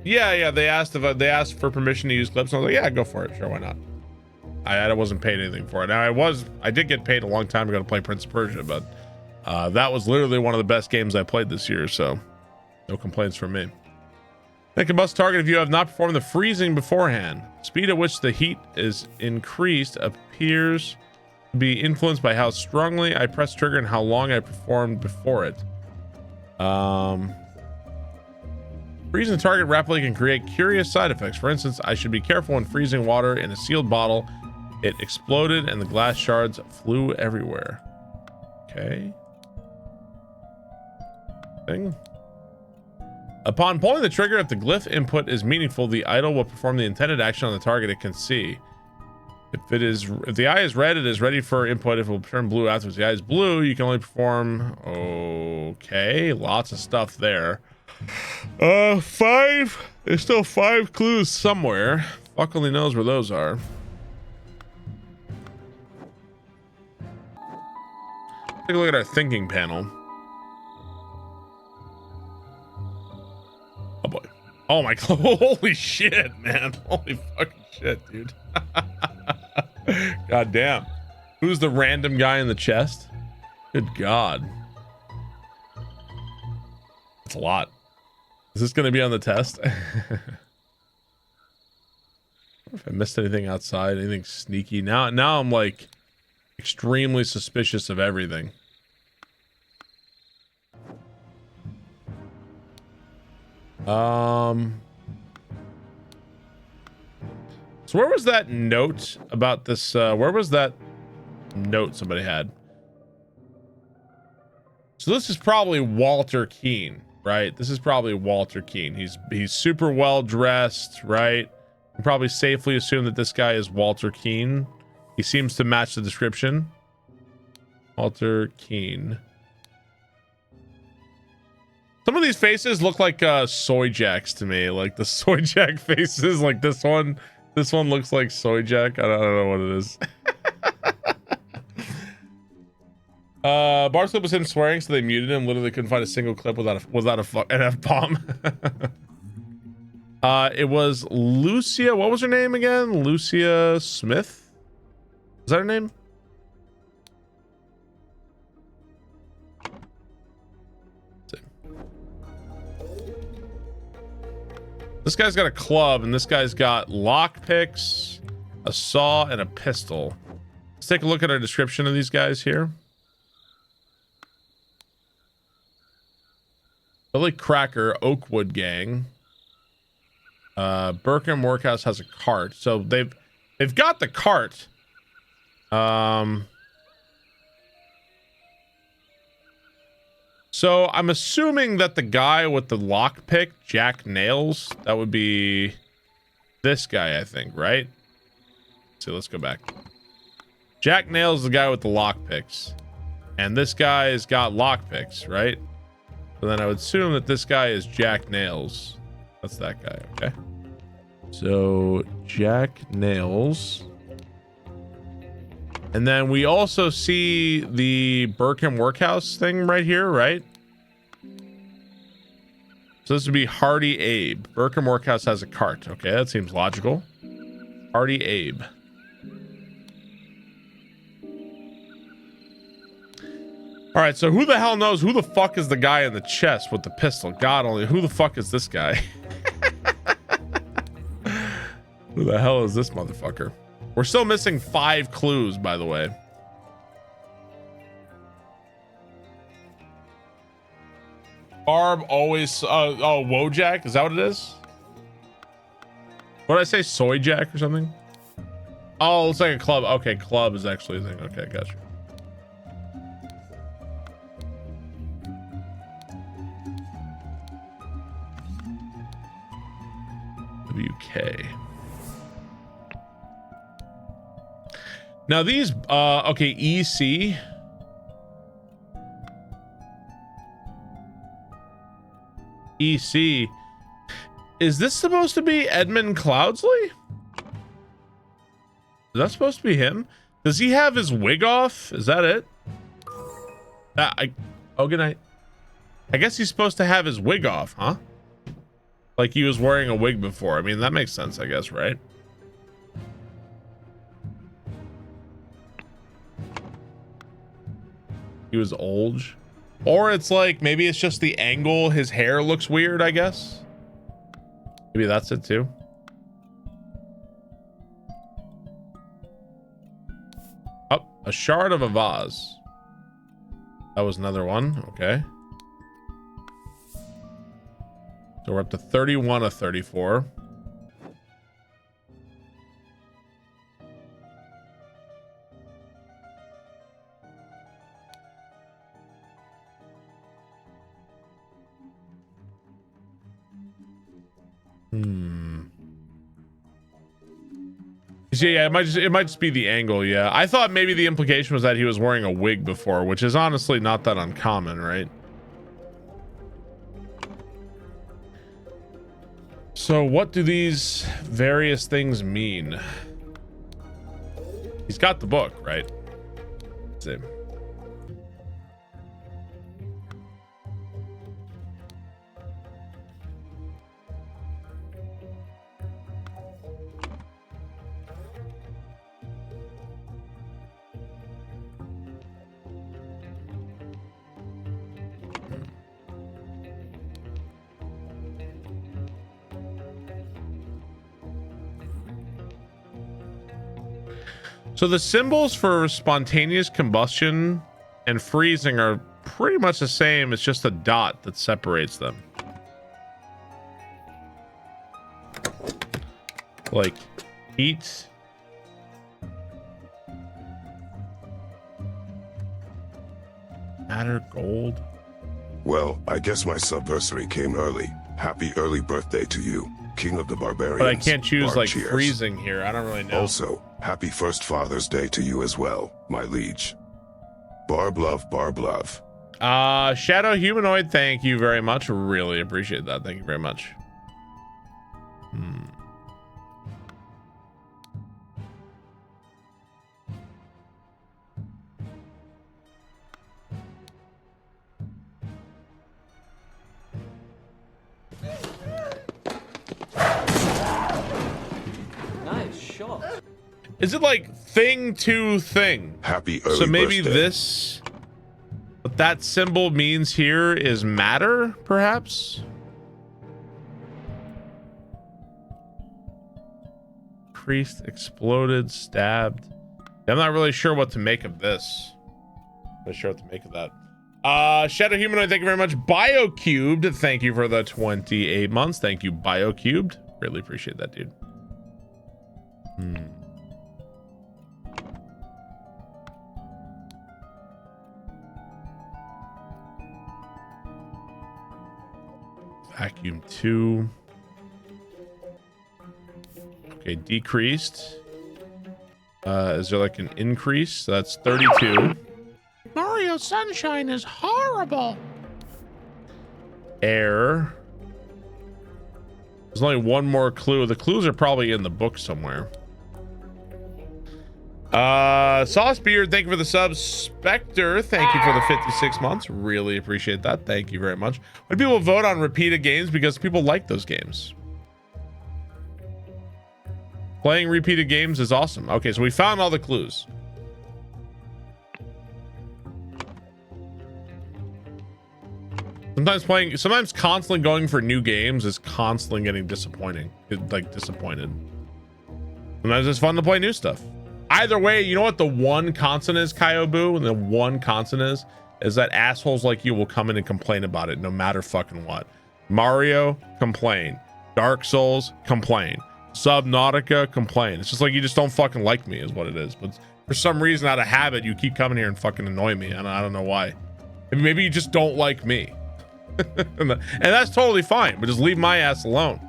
Yeah. They asked for permission to use clips. And I was like, yeah, go for it. Sure, why not? I wasn't paid anything for it. Now I did get paid a long time ago to play Prince of Persia, but that was literally one of the best games I played this year, so no complaints from me. That combust target if you have not performed the freezing beforehand. Speed at which the heat is increased appears to be influenced by how strongly I press trigger and how long I performed before it. Freezing the target rapidly can create curious side effects. For instance, I should be careful when freezing water in a sealed bottle. It exploded and the glass shards flew everywhere. Okay. Thing. Upon pulling the trigger, if the glyph input is meaningful, the idol will perform the intended action on the target it can see. If the eye is red, it is ready for input. If it will turn blue afterwards, the eye is blue, you can only perform. Okay, lots of stuff there. 5. There's still 5 clues somewhere. Fuck only knows where those are. Take a look at our thinking panel. Oh boy. Oh my god. Holy shit, man. Holy fucking shit, dude. God damn. Who's the random guy in the chest? Good god. That's a lot. Is this going to be on the test? If I missed anything outside, anything sneaky. Now I'm like extremely suspicious of everything. So where was that note about this? Where was that note somebody had? So this is probably Walter Keane, right? This is probably Walter Keane. He's super well dressed, right? You can probably safely assume that this guy is Walter Keane. He seems to match the description. Walter Keane. Some of these faces look like soy jacks to me. Like the soy jack faces, like this one. This one looks like soy jack. I don't know what it is. Barb's clip was him swearing, so they muted him. Literally couldn't find a single clip without an F-bomb. It was Lucia. What was her name again? Lucia Smith? Is that her name? This guy's got a club, and this guy's got lock picks, a saw, and a pistol. Let's take a look at our description of these guys here. Billy Cracker, Oakwood Gang. Burkham Workhouse has a cart, so they've got the cart. So I'm assuming that the guy with the lockpick, Jack Nails, that would be this guy, I think, right? So let's go back. Jack Nails is the guy with the lockpicks, and this guy's got lockpicks, right? So then I would assume that this guy is Jack Nails. That's that guy, okay? So Jack Nails. And then we also see the Burkham Workhouse thing right here, right? So this would be Hardy Abe. Burkham Workhouse has a cart. Okay, that seems logical. Hardy Abe. All right, so who the hell knows who the fuck is the guy in the chest with the pistol? God only. Who the fuck is this guy? Who the hell is this motherfucker? We're still missing 5 clues, by the way. Barb always. Oh, Wojak? Is that what it is? What did I say? Soy Jack or something? Oh, it's like a club. Okay, club is actually a thing. Okay, gotcha. WK. Now these, okay, EC. EC. Is this supposed to be Edmund Cloudsley? Is that supposed to be him? Does he have his wig off? Is that it? Oh, good night. I guess he's supposed to have his wig off, huh? Like he was wearing a wig before. I mean, that makes sense, I guess, right? He was old. Or it's like, maybe it's just the angle. His hair looks weird, I guess. Maybe that's it too. Oh, a shard of a vase. That was another one. Okay. So we're up to 31 of 34. Yeah, it might just be the angle. Yeah, I thought maybe the implication was that he was wearing a wig before, which is honestly not that uncommon, right? So what do these various things mean? He's got the book, right? Let's see. So the symbols for spontaneous combustion and freezing are pretty much the same. It's just a dot that separates them. Like heat. Matter, gold. Well, I guess my subversary came early. Happy early birthday to you, King of the Barbarians. But I can't choose Barb, like cheers. freezing here. I don't really know. Also, happy first Father's Day to you as well, my liege. Barb love, Barb love. Shadow Humanoid, thank you very much. Really appreciate that. Thank you very much. Nice shot. Is it like thing to thing? Happy early So maybe birthday. this, what that symbol means here is matter, perhaps? Increased, exploded, stabbed. I'm not really sure what to make of this. Not sure what to make of that. Shadow Humanoid, thank you very much. BioCubed, thank you for the 28 months. Thank you, BioCubed. Really appreciate that, dude. Vacuum 2. Okay, decreased. Is there like an increase? That's 32. Mario Sunshine is horrible. Air. There's only one more clue. The clues are probably in the book somewhere. Sauce Beard, thank you for the sub. Spectre, thank you for the 56 months. Really appreciate that. Thank you very much. When people vote on repeated games because people like those games. Playing repeated games is awesome. Okay, so we found all the clues. Sometimes constantly going for new games is constantly getting disappointing. Like disappointed. Sometimes it's fun to play new stuff. Either way, you know what the one constant is, Kyobu? And the one constant is that assholes like you will come in and complain about it no matter fucking what. Mario, complain. Dark Souls, complain. Subnautica, complain. It's just like you just don't fucking like me is what it is. But for some reason, out of habit, you keep coming here and fucking annoy me. And I don't know why. Maybe you just don't like me. And that's totally fine, but just leave my ass alone.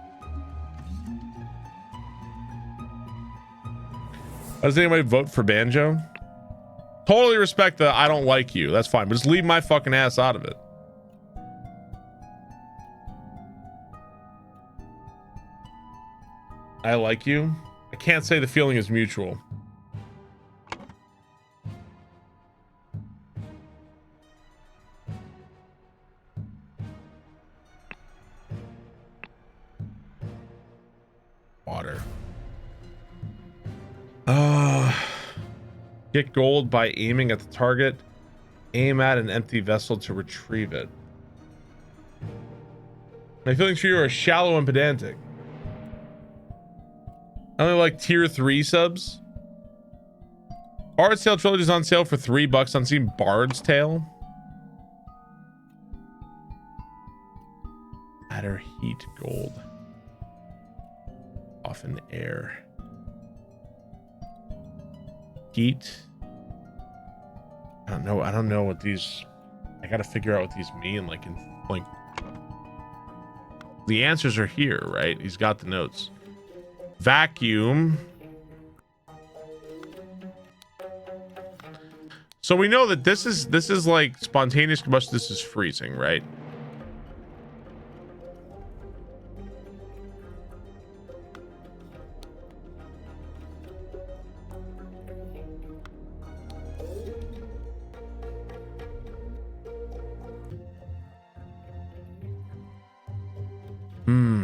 Does anybody vote for Banjo? Totally respect the I don't like you. That's fine, but just leave my fucking ass out of it. I like you. I can't say the feeling is mutual. Water. Get gold by aiming at the target. Aim at an empty vessel to retrieve it. My feelings for you are shallow and pedantic. I only like tier 3 subs. Bard's Tale Trilogy is on sale for $3 on Steam. Bard's Tale. Matter, heat, gold. Often air. Heat. I don't know what these. I gotta figure out what these mean. Like the answers are here, right? He's got the notes. Vacuum. So we know that this is like spontaneous combustion. This is freezing, right?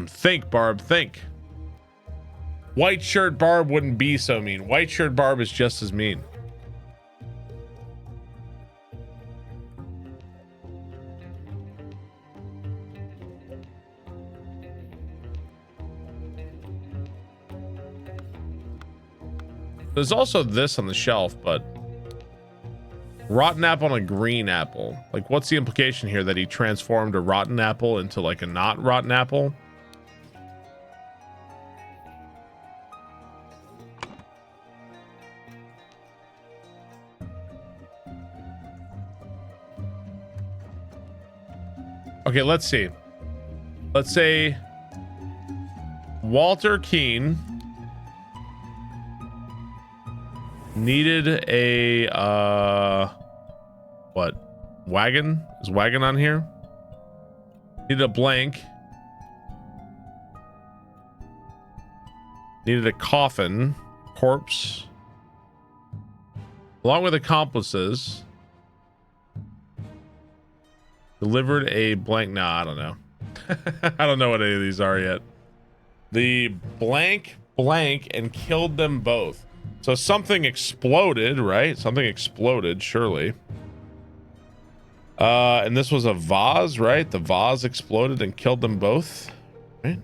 Think, Barb, think. White shirt Barb wouldn't be so mean. White shirt Barb is just as mean. There's also this on the shelf, but rotten apple and a green apple. Like, what's the implication here that he transformed a rotten apple into like a not rotten apple? Okay, let's see. Let's say Walter Keane needed a what? Wagon? Is wagon on here? Needed a blank. Needed a coffin, corpse, along with accomplices. Delivered a blank. Nah, I don't know. I don't know what any of these are yet. The blank and killed them both. So something exploded, right? Something exploded, surely. And this was a vase, right? The vase exploded and killed them both, right?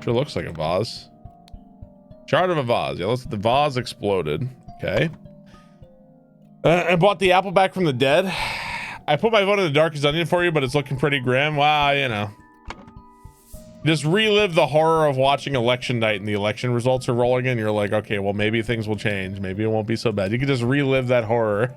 Sure looks like a vase. Chart of a vase. Yeah, the vase exploded. Okay. I bought the apple back from the dead. I put my vote in the darkest onion for you, but it's looking pretty grim. Wow, you know. Just relive the horror of watching election night and the election results are rolling in. You're like, okay, well, maybe things will change. Maybe it won't be so bad. You can just relive that horror.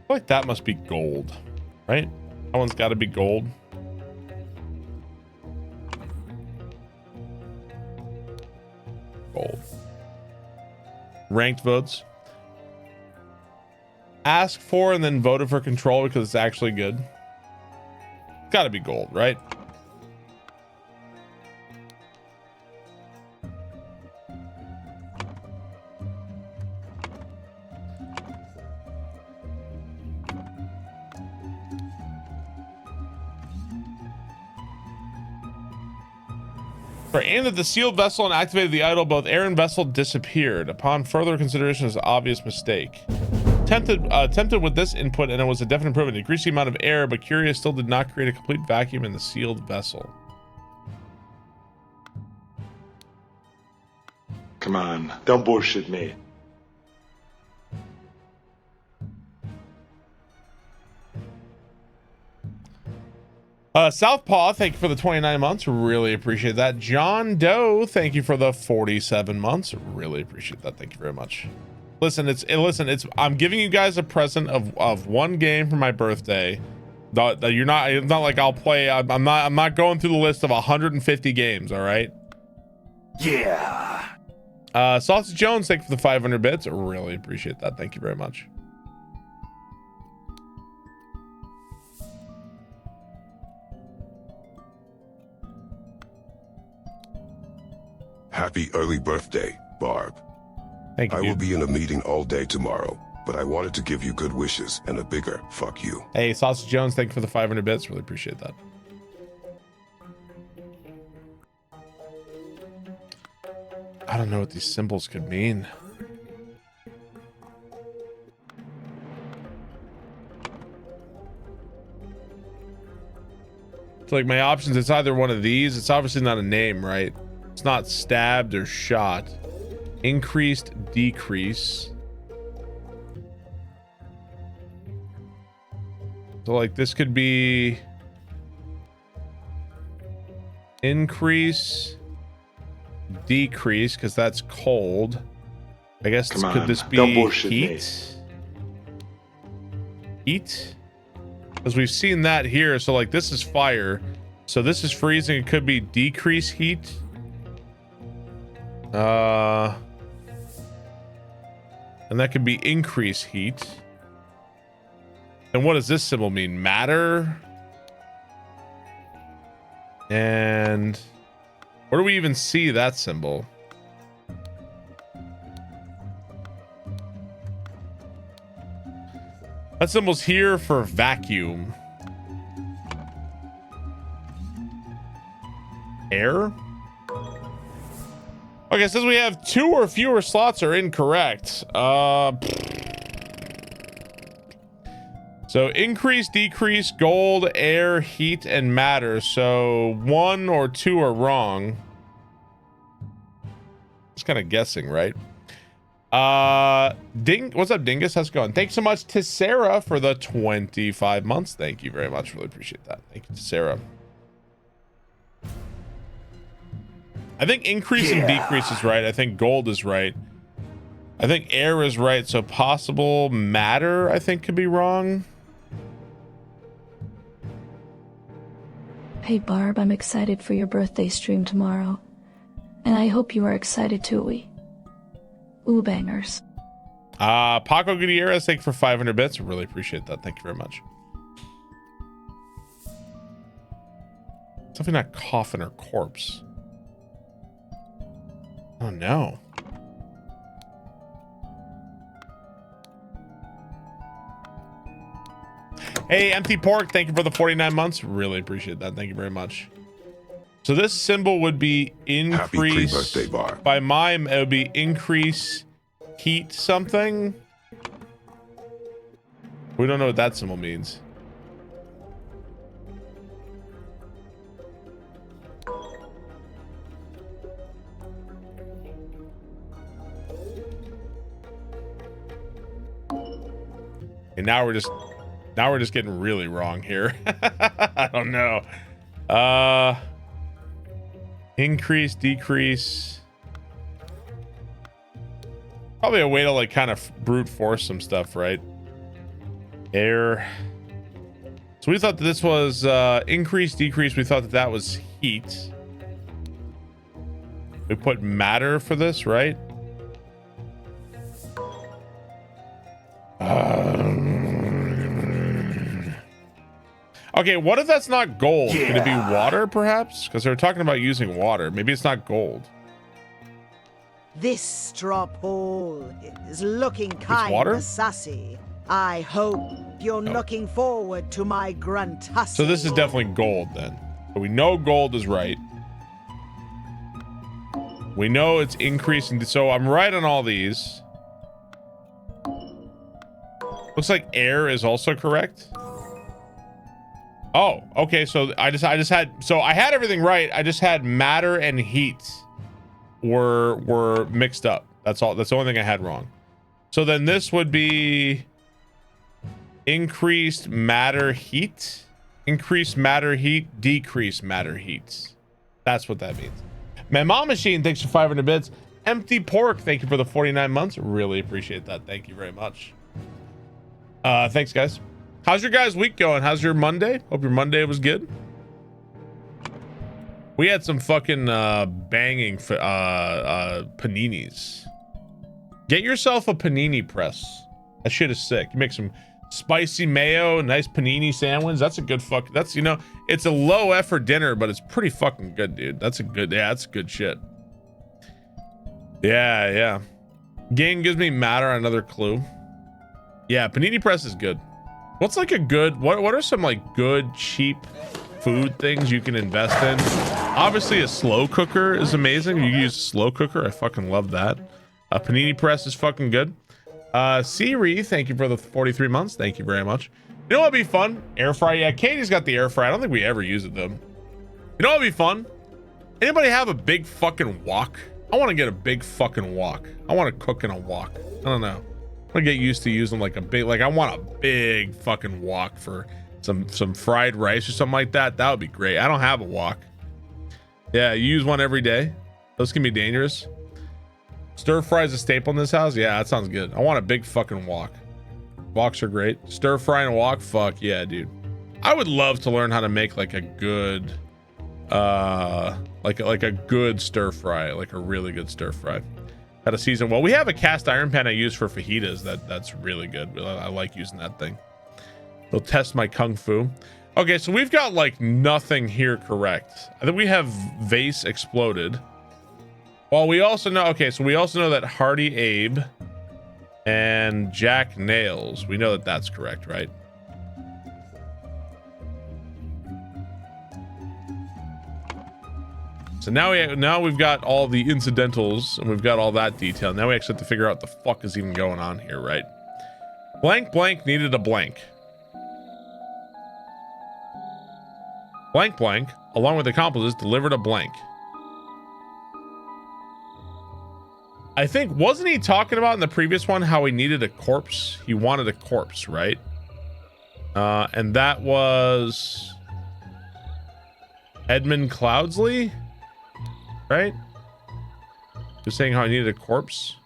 feel like that must be gold, right? That one's got to be gold. Gold. Ranked votes. Ask for and then voted for control because it's actually good. It's got to be gold, right? Aimed at the sealed vessel and activated the idol. Both air and vessel disappeared. Upon further consideration, it was an obvious mistake. Tempted with this input, and it was a definite improvement. Decreased the amount of air, but Curious still did not create a complete vacuum in the sealed vessel. Come on, don't bullshit me. Southpaw, thank you for the 29 months. Really appreciate that. John Doe, thank you for the 47 months. Really appreciate that. Thank you very much. Listen, I'm giving you guys a present of one game for my birthday. That you're not. It's not like I'll play. I'm not going through the list of 150 games. All right. Yeah. Sausage Jones, thank you for the 500 bits. Really appreciate that. Thank you very much. Happy early birthday, Barb. Thank you. I will be in a meeting all day tomorrow, but I wanted to give you good wishes and a bigger fuck you. Hey, Sausage Jones, thank you for the 500 bits. Really appreciate that. I don't know what these symbols could mean. It's like my options, it's either one of these. It's obviously not a name, right? It's not stabbed or shot. Increased, decrease. So like this could be increase, decrease, because that's cold. I guess could this be heat? Heat? Because we've seen that here. So like this is fire. So this is freezing. It could be decrease heat. And that could be increase heat. And what does this symbol mean? Matter? And where do we even see that symbol? That symbol's here for vacuum. Air? Okay, it says we have 2 or fewer slots are incorrect. So increase, decrease, gold, air, heat, and matter. So 1 or 2 are wrong. Just kind of guessing, right? What's up, Dingus? How's it going? Thanks so much to Sarah for the 25 months. Thank you very much. Really appreciate that. Thank you to Sarah. I think increase and decrease is right. I think gold is right. I think air is right. So possible matter, I think, could be wrong. Hey Barb, I'm excited for your birthday stream tomorrow. And I hope you are excited too. Ooh, bangers. Paco Gutierrez, thank you for 500 bits. Really appreciate that. Thank you very much. Definitely not coffin or corpse. Oh no. Hey, Empty Pork, thank you for the 49 months. Really appreciate that. Thank you very much. So this symbol would be increase. Happy pre-birthday, Barb. By mime, it would be increase heat something. We don't know what that symbol means. And now we're just getting really wrong here. I don't know. Increase, decrease. Probably a way to like kind of brute force some stuff, right? Air. So we thought that this was increase, decrease. We thought that that was heat. We put matter for this, right? Okay, what if that's not gold? Yeah. Could it be water, perhaps? Because they were talking about using water. Maybe it's not gold. This straw poll is looking kind water? of sussy. I hope you're looking forward to my grunt hustle. So this is definitely gold then. So we know gold is right. We know it's increasing. So I'm right on all these. Looks like air is also correct. Oh, okay. So I had everything right. I just had matter and heat were mixed up. That's all. That's the only thing I had wrong. So then this would be increased matter heat, increased matter heat, decreased matter heat. That's what that means. Mama Machine, thanks for 500 bits. Empty Pork, thank you for the 49 months. Really appreciate that. Thank you very much. Thanks, guys. How's your guys' week going? How's your Monday? Hope your Monday was good. We had some fucking banging paninis. Get yourself a panini press. That shit is sick. You make some spicy mayo, nice panini sandwich. That's a good fuck. That's, you know, it's a low effort dinner, but it's pretty fucking good, dude. That's a good, yeah, that's good shit. Yeah, yeah. Game gives me matter, another clue. Yeah, panini press is good. What's like a good, what are some like good, cheap food things you can invest in? Obviously a slow cooker is amazing. You use a slow cooker. I fucking love that. A panini press is fucking good. Siri, thank you for the 43 months. Thank you very much. You know what'd be fun? Air fryer. Yeah, Katie's got the air fryer. I don't think we ever use it though. You know what'd be fun? Anybody have a big fucking wok? I want to get a big fucking wok. I want to cook in a wok. I don't know. I get used to using like a big, like I want a big fucking wok for some fried rice or something like that. That would be great. I don't have a wok. Yeah, you use one every day. Those can be dangerous. Stir fry is a staple in this house. Yeah, that sounds good. I want a big fucking wok. Woks are great. Stir fry and wok. Fuck yeah, dude. I would love to learn how to make like a good, like a good stir fry, like a really good stir fry. Had a season. Well, we have a cast iron pan I use for fajitas. That's really good. I like using that thing. We'll test my kung fu. Okay, so we've got like nothing here correct. I think we have vase exploded. Well, we also know. Okay, so we also know that Hardy Abe and Jack Nails. We know that that's correct, right? So now we've got all the incidentals and we've got all that detail. Now we actually have to figure out what the fuck is even going on here, right? Blank blank needed a blank. Blank blank, along with accomplices, delivered a blank. I think, wasn't he talking about in the previous one how he needed a corpse? He wanted a corpse, right? And that was Edmund Cloudsley? Right? Just saying how I needed a corpse.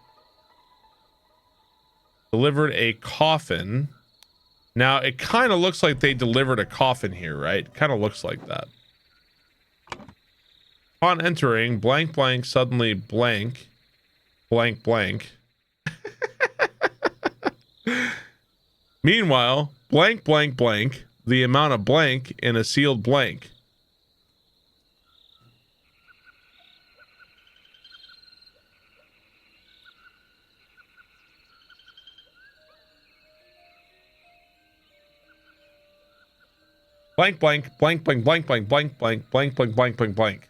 Delivered a coffin. Now, it kind of looks like they delivered a coffin here, right? Kind of looks like that. Upon entering, blank blank, suddenly blank. Blank blank. Meanwhile, blank blank blank. The amount of blank in a sealed blank. Blank, blank, blank, blank, blank, blank, blank, blank, blank, blank, blank, blank, blank.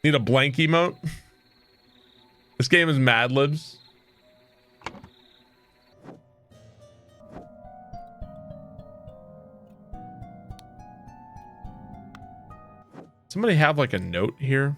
Need a blank emote? This game is Mad Libs. Somebody have like a note here?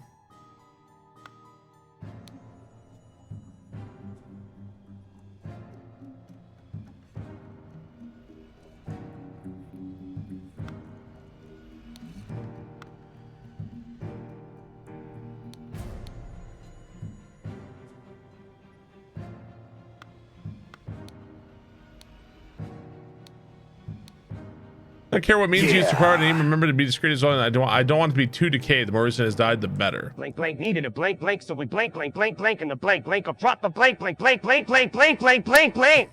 don't care what means you use to power, and even remember to be discreet as well. And I don't want to be too decayed. The more recent has died, the better. Blank, blank, needed a blank, blank, so we blank, blank, blank, blank, and the blank, blank, will drop the blank, blank, blank, blank, blank, blank, blank, blank, blank.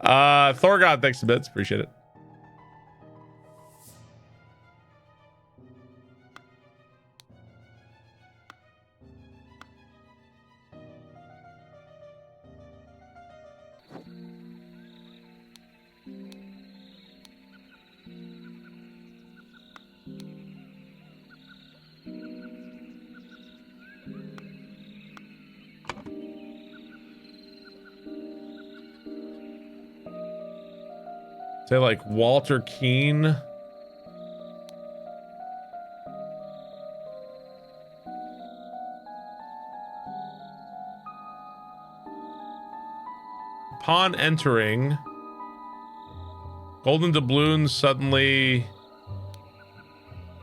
Thorgod, thanks a bit. Appreciate it. Say like Walter Keane. Upon entering, golden doubloons suddenly.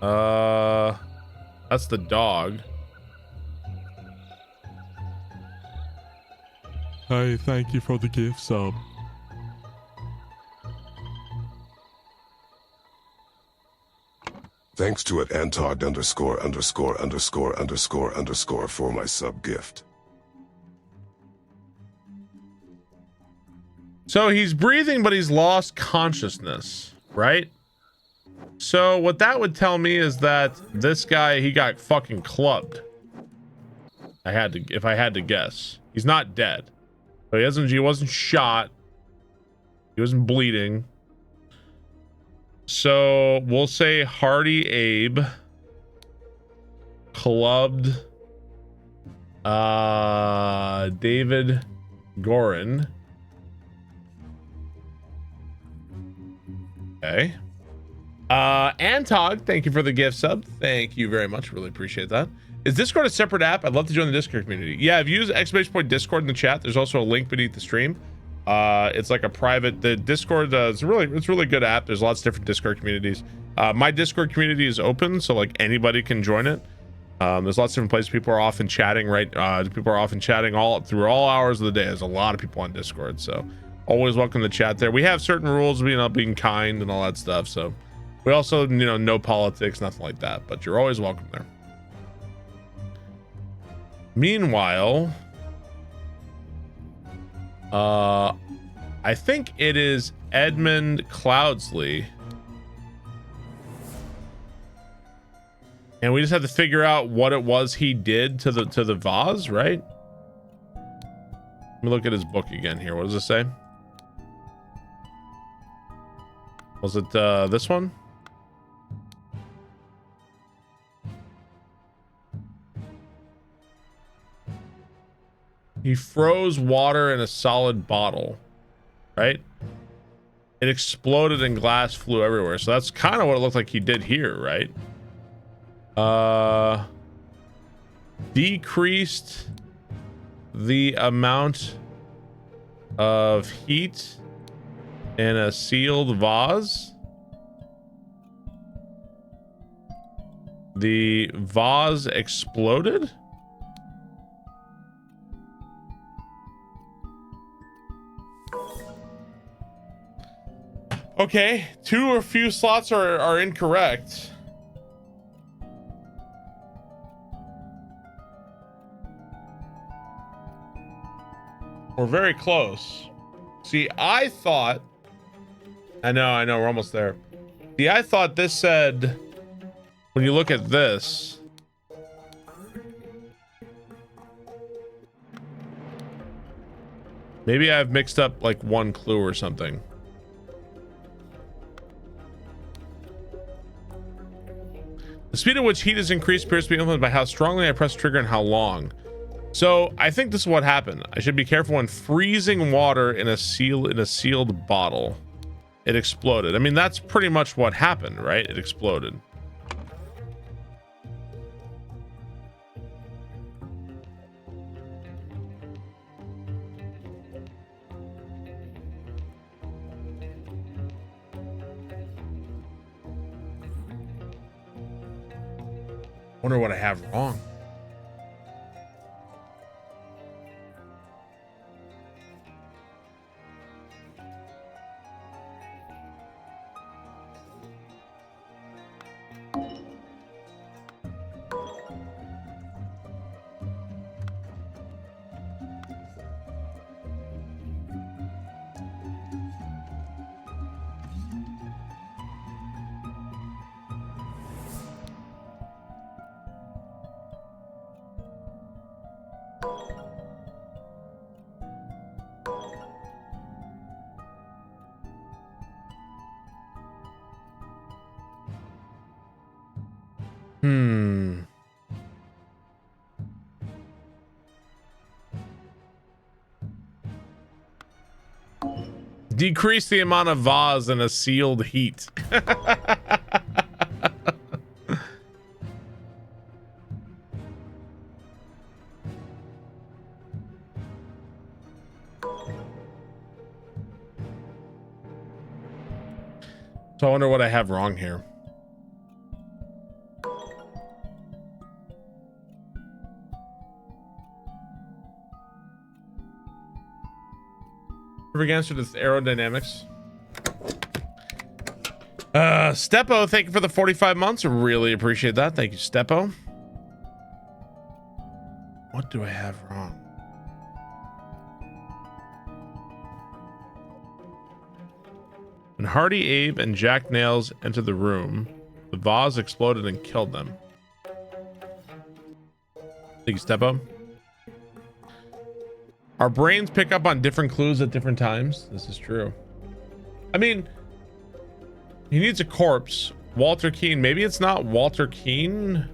That's the dog. Hey, thank you for the gift sub. Thanks to it Antog ____ for my sub gift. So he's breathing, but he's lost consciousness, right? So what that would tell me is that this guy, he got fucking clubbed. If I had to guess. He's not dead. So he wasn't shot. He wasn't bleeding. So we'll say Hardy Abe clubbed David Gorin. Okay. Antog, thank you for the gift sub. Thank you very much. Really appreciate that. Is Discord a separate app? I'd love to join the Discord community. Yeah, I've used ! Discord in the chat. There's also a link beneath the stream. It's like a private, the Discord, it's a really good app. There's lots of different Discord communities. My Discord community is open, so like anybody can join it. There's lots of different places. People are often chatting, right? People are often chatting all hours of the day. There's a lot of people on Discord, so always welcome to chat there. We have certain rules, being kind and all that stuff. So we also, no politics, nothing like that, but you're always welcome there. Meanwhile, I think it is Edmund Cloudsley. And we just have to figure out what it was he did to the vase, right? Let me look at his book again here. What does it say? Was it this one? He froze water in a solid bottle, right? It exploded and glass flew everywhere. So that's kind of what it looked like he did here, right? Decreased the amount of heat in a sealed vase. The vase exploded. Okay, two or few slots are incorrect. We're very close. See, I thought... I know, we're almost there. See, I thought this said... When you look at this... Maybe I've mixed up like one clue or something. The speed at which heat is increased appears to be influenced by how strongly I press trigger and how long. So I think this is what happened. I should be careful when freezing water in a sealed bottle. It exploded. I mean, that's pretty much what happened, right? It exploded. Wonder what I have wrong. Decrease the amount of vase in a sealed heat. So I wonder what I have wrong here. Perfect answer to this aerodynamics. Stepo, thank you for the 45 months. Really appreciate that. Thank you, Stepo. What do I have wrong? When Hardy, Abe, and Jack Nails entered the room, the vase exploded and killed them. Thank you, Stepo. Our brains pick up on different clues at different times. This is true. I mean, he needs a corpse. Walter Keane. Maybe it's not Walter Keane.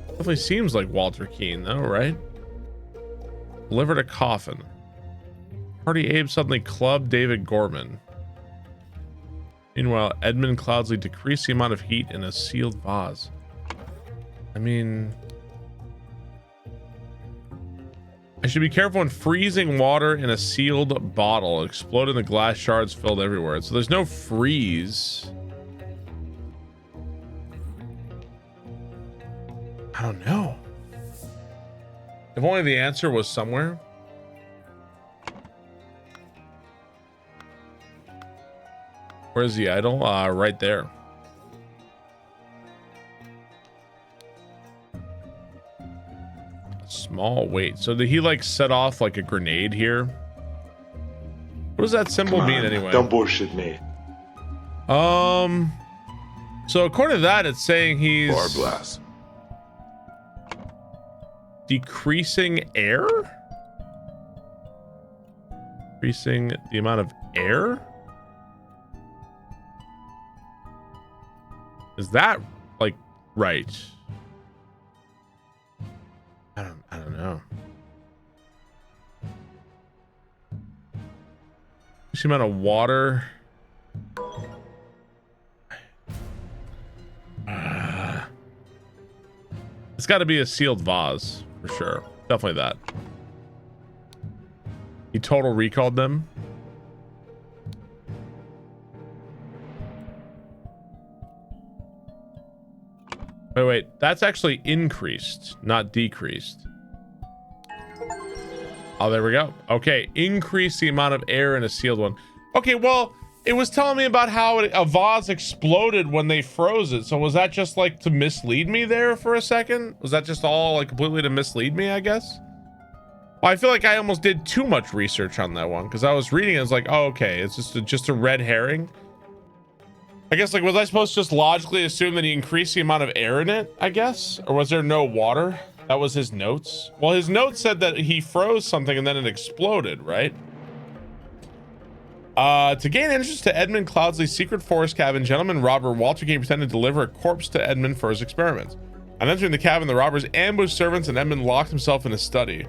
Definitely seems like Walter Keane, though, right? Delivered a coffin. Hardy Abe suddenly clubbed David Gorman. Meanwhile, Edmund Cloudsley decreased the amount of heat in a sealed vase. I mean, I should be careful when freezing water in a sealed bottle. It exploded and the glass shards filled everywhere. So there's no freeze. I don't know. If only the answer was somewhere. Where's the idol? Right there. Small weight. So did he like set off like a grenade here? What does that symbol mean anyway? Don't bullshit me. So according to that, it's saying he's Barb blast. Decreasing air? Decreasing the amount of air? Is that like right? I don't know. The amount of water. It's got to be a sealed vase for sure. Definitely that. He total recalled them. Wait, that's actually increased, not decreased. Oh, there we go. Okay, increase the amount of air in a sealed one. Okay, well, it was telling me about how a vase exploded when they froze it. So was that just like to mislead me there for a second? Was that just all like completely to mislead me, I guess? Well, I feel like I almost did too much research on that one because I was reading it. It's like, oh, okay, it's just a red herring. I guess, like, was I supposed to just logically assume that he increased the amount of air in it, I guess? Or was there no water? That was his notes? Well, his notes said that he froze something and then it exploded, right? To gain entrance to Edmund Cloudsley's secret forest cabin, gentleman robber Walter Keane pretended to deliver a corpse to Edmund for his experiments. On entering the cabin, the robbers ambushed servants and Edmund locked himself in his study.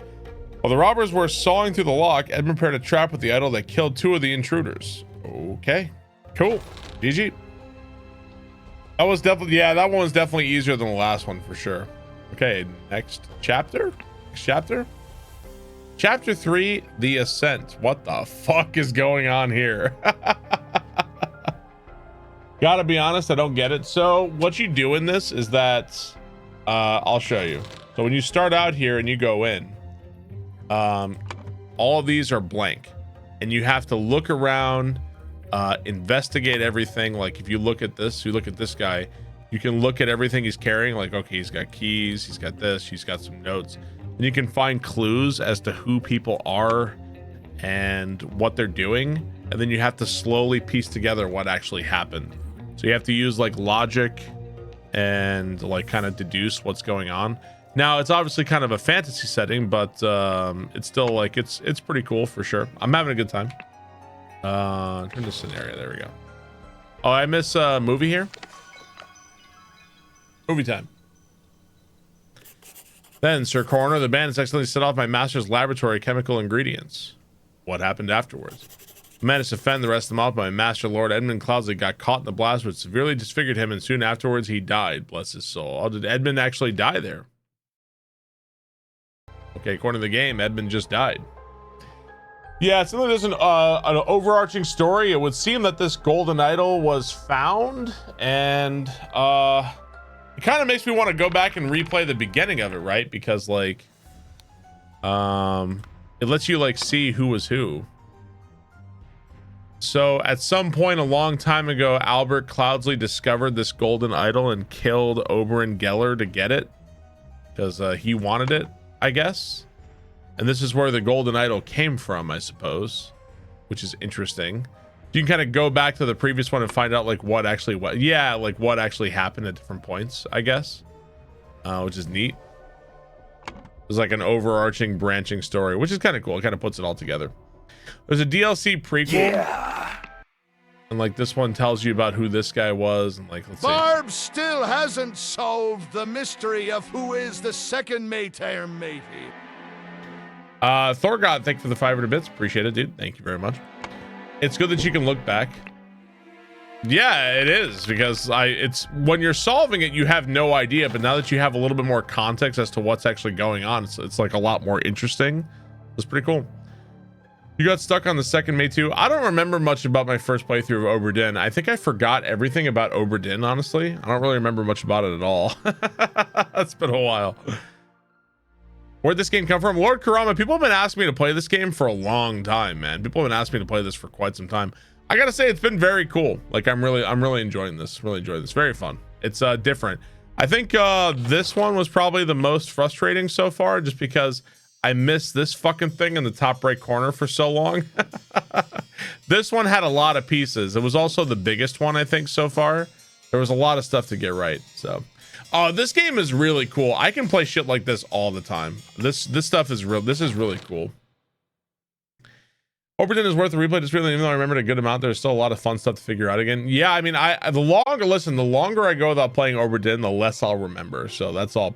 While the robbers were sawing through the lock, Edmund prepared a trap with the idol that killed 2 of the intruders. Okay, cool. GG. That was definitely, yeah, that one was definitely easier than the last one for sure. Okay, next chapter? Chapter 3, The Ascent. What the fuck is going on here? Gotta be honest, I don't get it. So what you do in this is that, I'll show you. So when you start out here and you go in, all of these are blank. And you have to look around, investigate everything. Like if you look at this, you look at this guy, you can look at everything he's carrying. Like, okay, he's got keys, he's got this, he's got some notes. And you can find clues as to who people are and what they're doing. And then you have to slowly piece together what actually happened. So you have to use like logic and like kind of deduce what's going on. Now it's obviously kind of a fantasy setting, but it's still like, it's pretty cool for sure. I'm having a good time. Turn to scenario. There we go. Oh, I miss movie here. Movie time. Then, Sir Coroner, the bandits accidentally set off my master's laboratory chemical ingredients. What happened afterwards? I managed to fend the rest of them off, but my master, Lord Edmund Cloudsley, got caught in the blast, which severely disfigured him, and soon afterwards he died. Bless his soul. Oh, did Edmund actually die there? Okay, according to the game, Edmund just died. Yeah, it's there's an overarching story. It would seem that this golden idol was found, and it kind of makes me want to go back and replay the beginning of it, right? Because like, it lets you like see who was who. So at some point a long time ago, Albert Cloudsley discovered this golden idol and killed Oberyn Geller to get it because he wanted it, I guess. And this is where the golden idol came from, I suppose, which is interesting. You can kind of go back to the previous one and find out like what actually what actually happened at different points, I guess, which is neat. There's like an overarching branching story, which is kind of cool. It kind of puts it all together. There's a DLC prequel. Yeah. And like this one tells you about who this guy was, and like let's Barb still hasn't solved the mystery of who is the second Maytare matey. Thorgod, thank you for the 500 bits. Appreciate it, dude. Thank you very much. It's good that you can look back. Yeah, it is, because it's when you're solving it, you have no idea, but now that you have a little bit more context as to what's actually going on, it's like a lot more interesting. It's pretty cool. You got stuck on the second May 2. I don't remember much about my first playthrough of Oberdin. I think I forgot everything about Oberdin, honestly. I don't really remember much about it at all. It's been a while. Where'd this game come from? Lord Karama, people have been asking me to play this game for a long time, man. People have been asking me to play this for quite some time. I gotta say, it's been very cool. Like, I'm really enjoying this. Really enjoying this. Very fun. It's different. I think this one was probably the most frustrating so far, just because I missed this fucking thing in the top right corner for so long. This one had a lot of pieces. It was also the biggest one, I think, so far. There was a lot of stuff to get right. So, this game is really cool. I can play shit like this all the time. This stuff is real. This is really cool. Oberdin is worth a replay. Just really, even though I remembered a good amount, there's still a lot of fun stuff to figure out again. Yeah, I mean, the longer I go without playing Oberdin, the less I'll remember. So that's all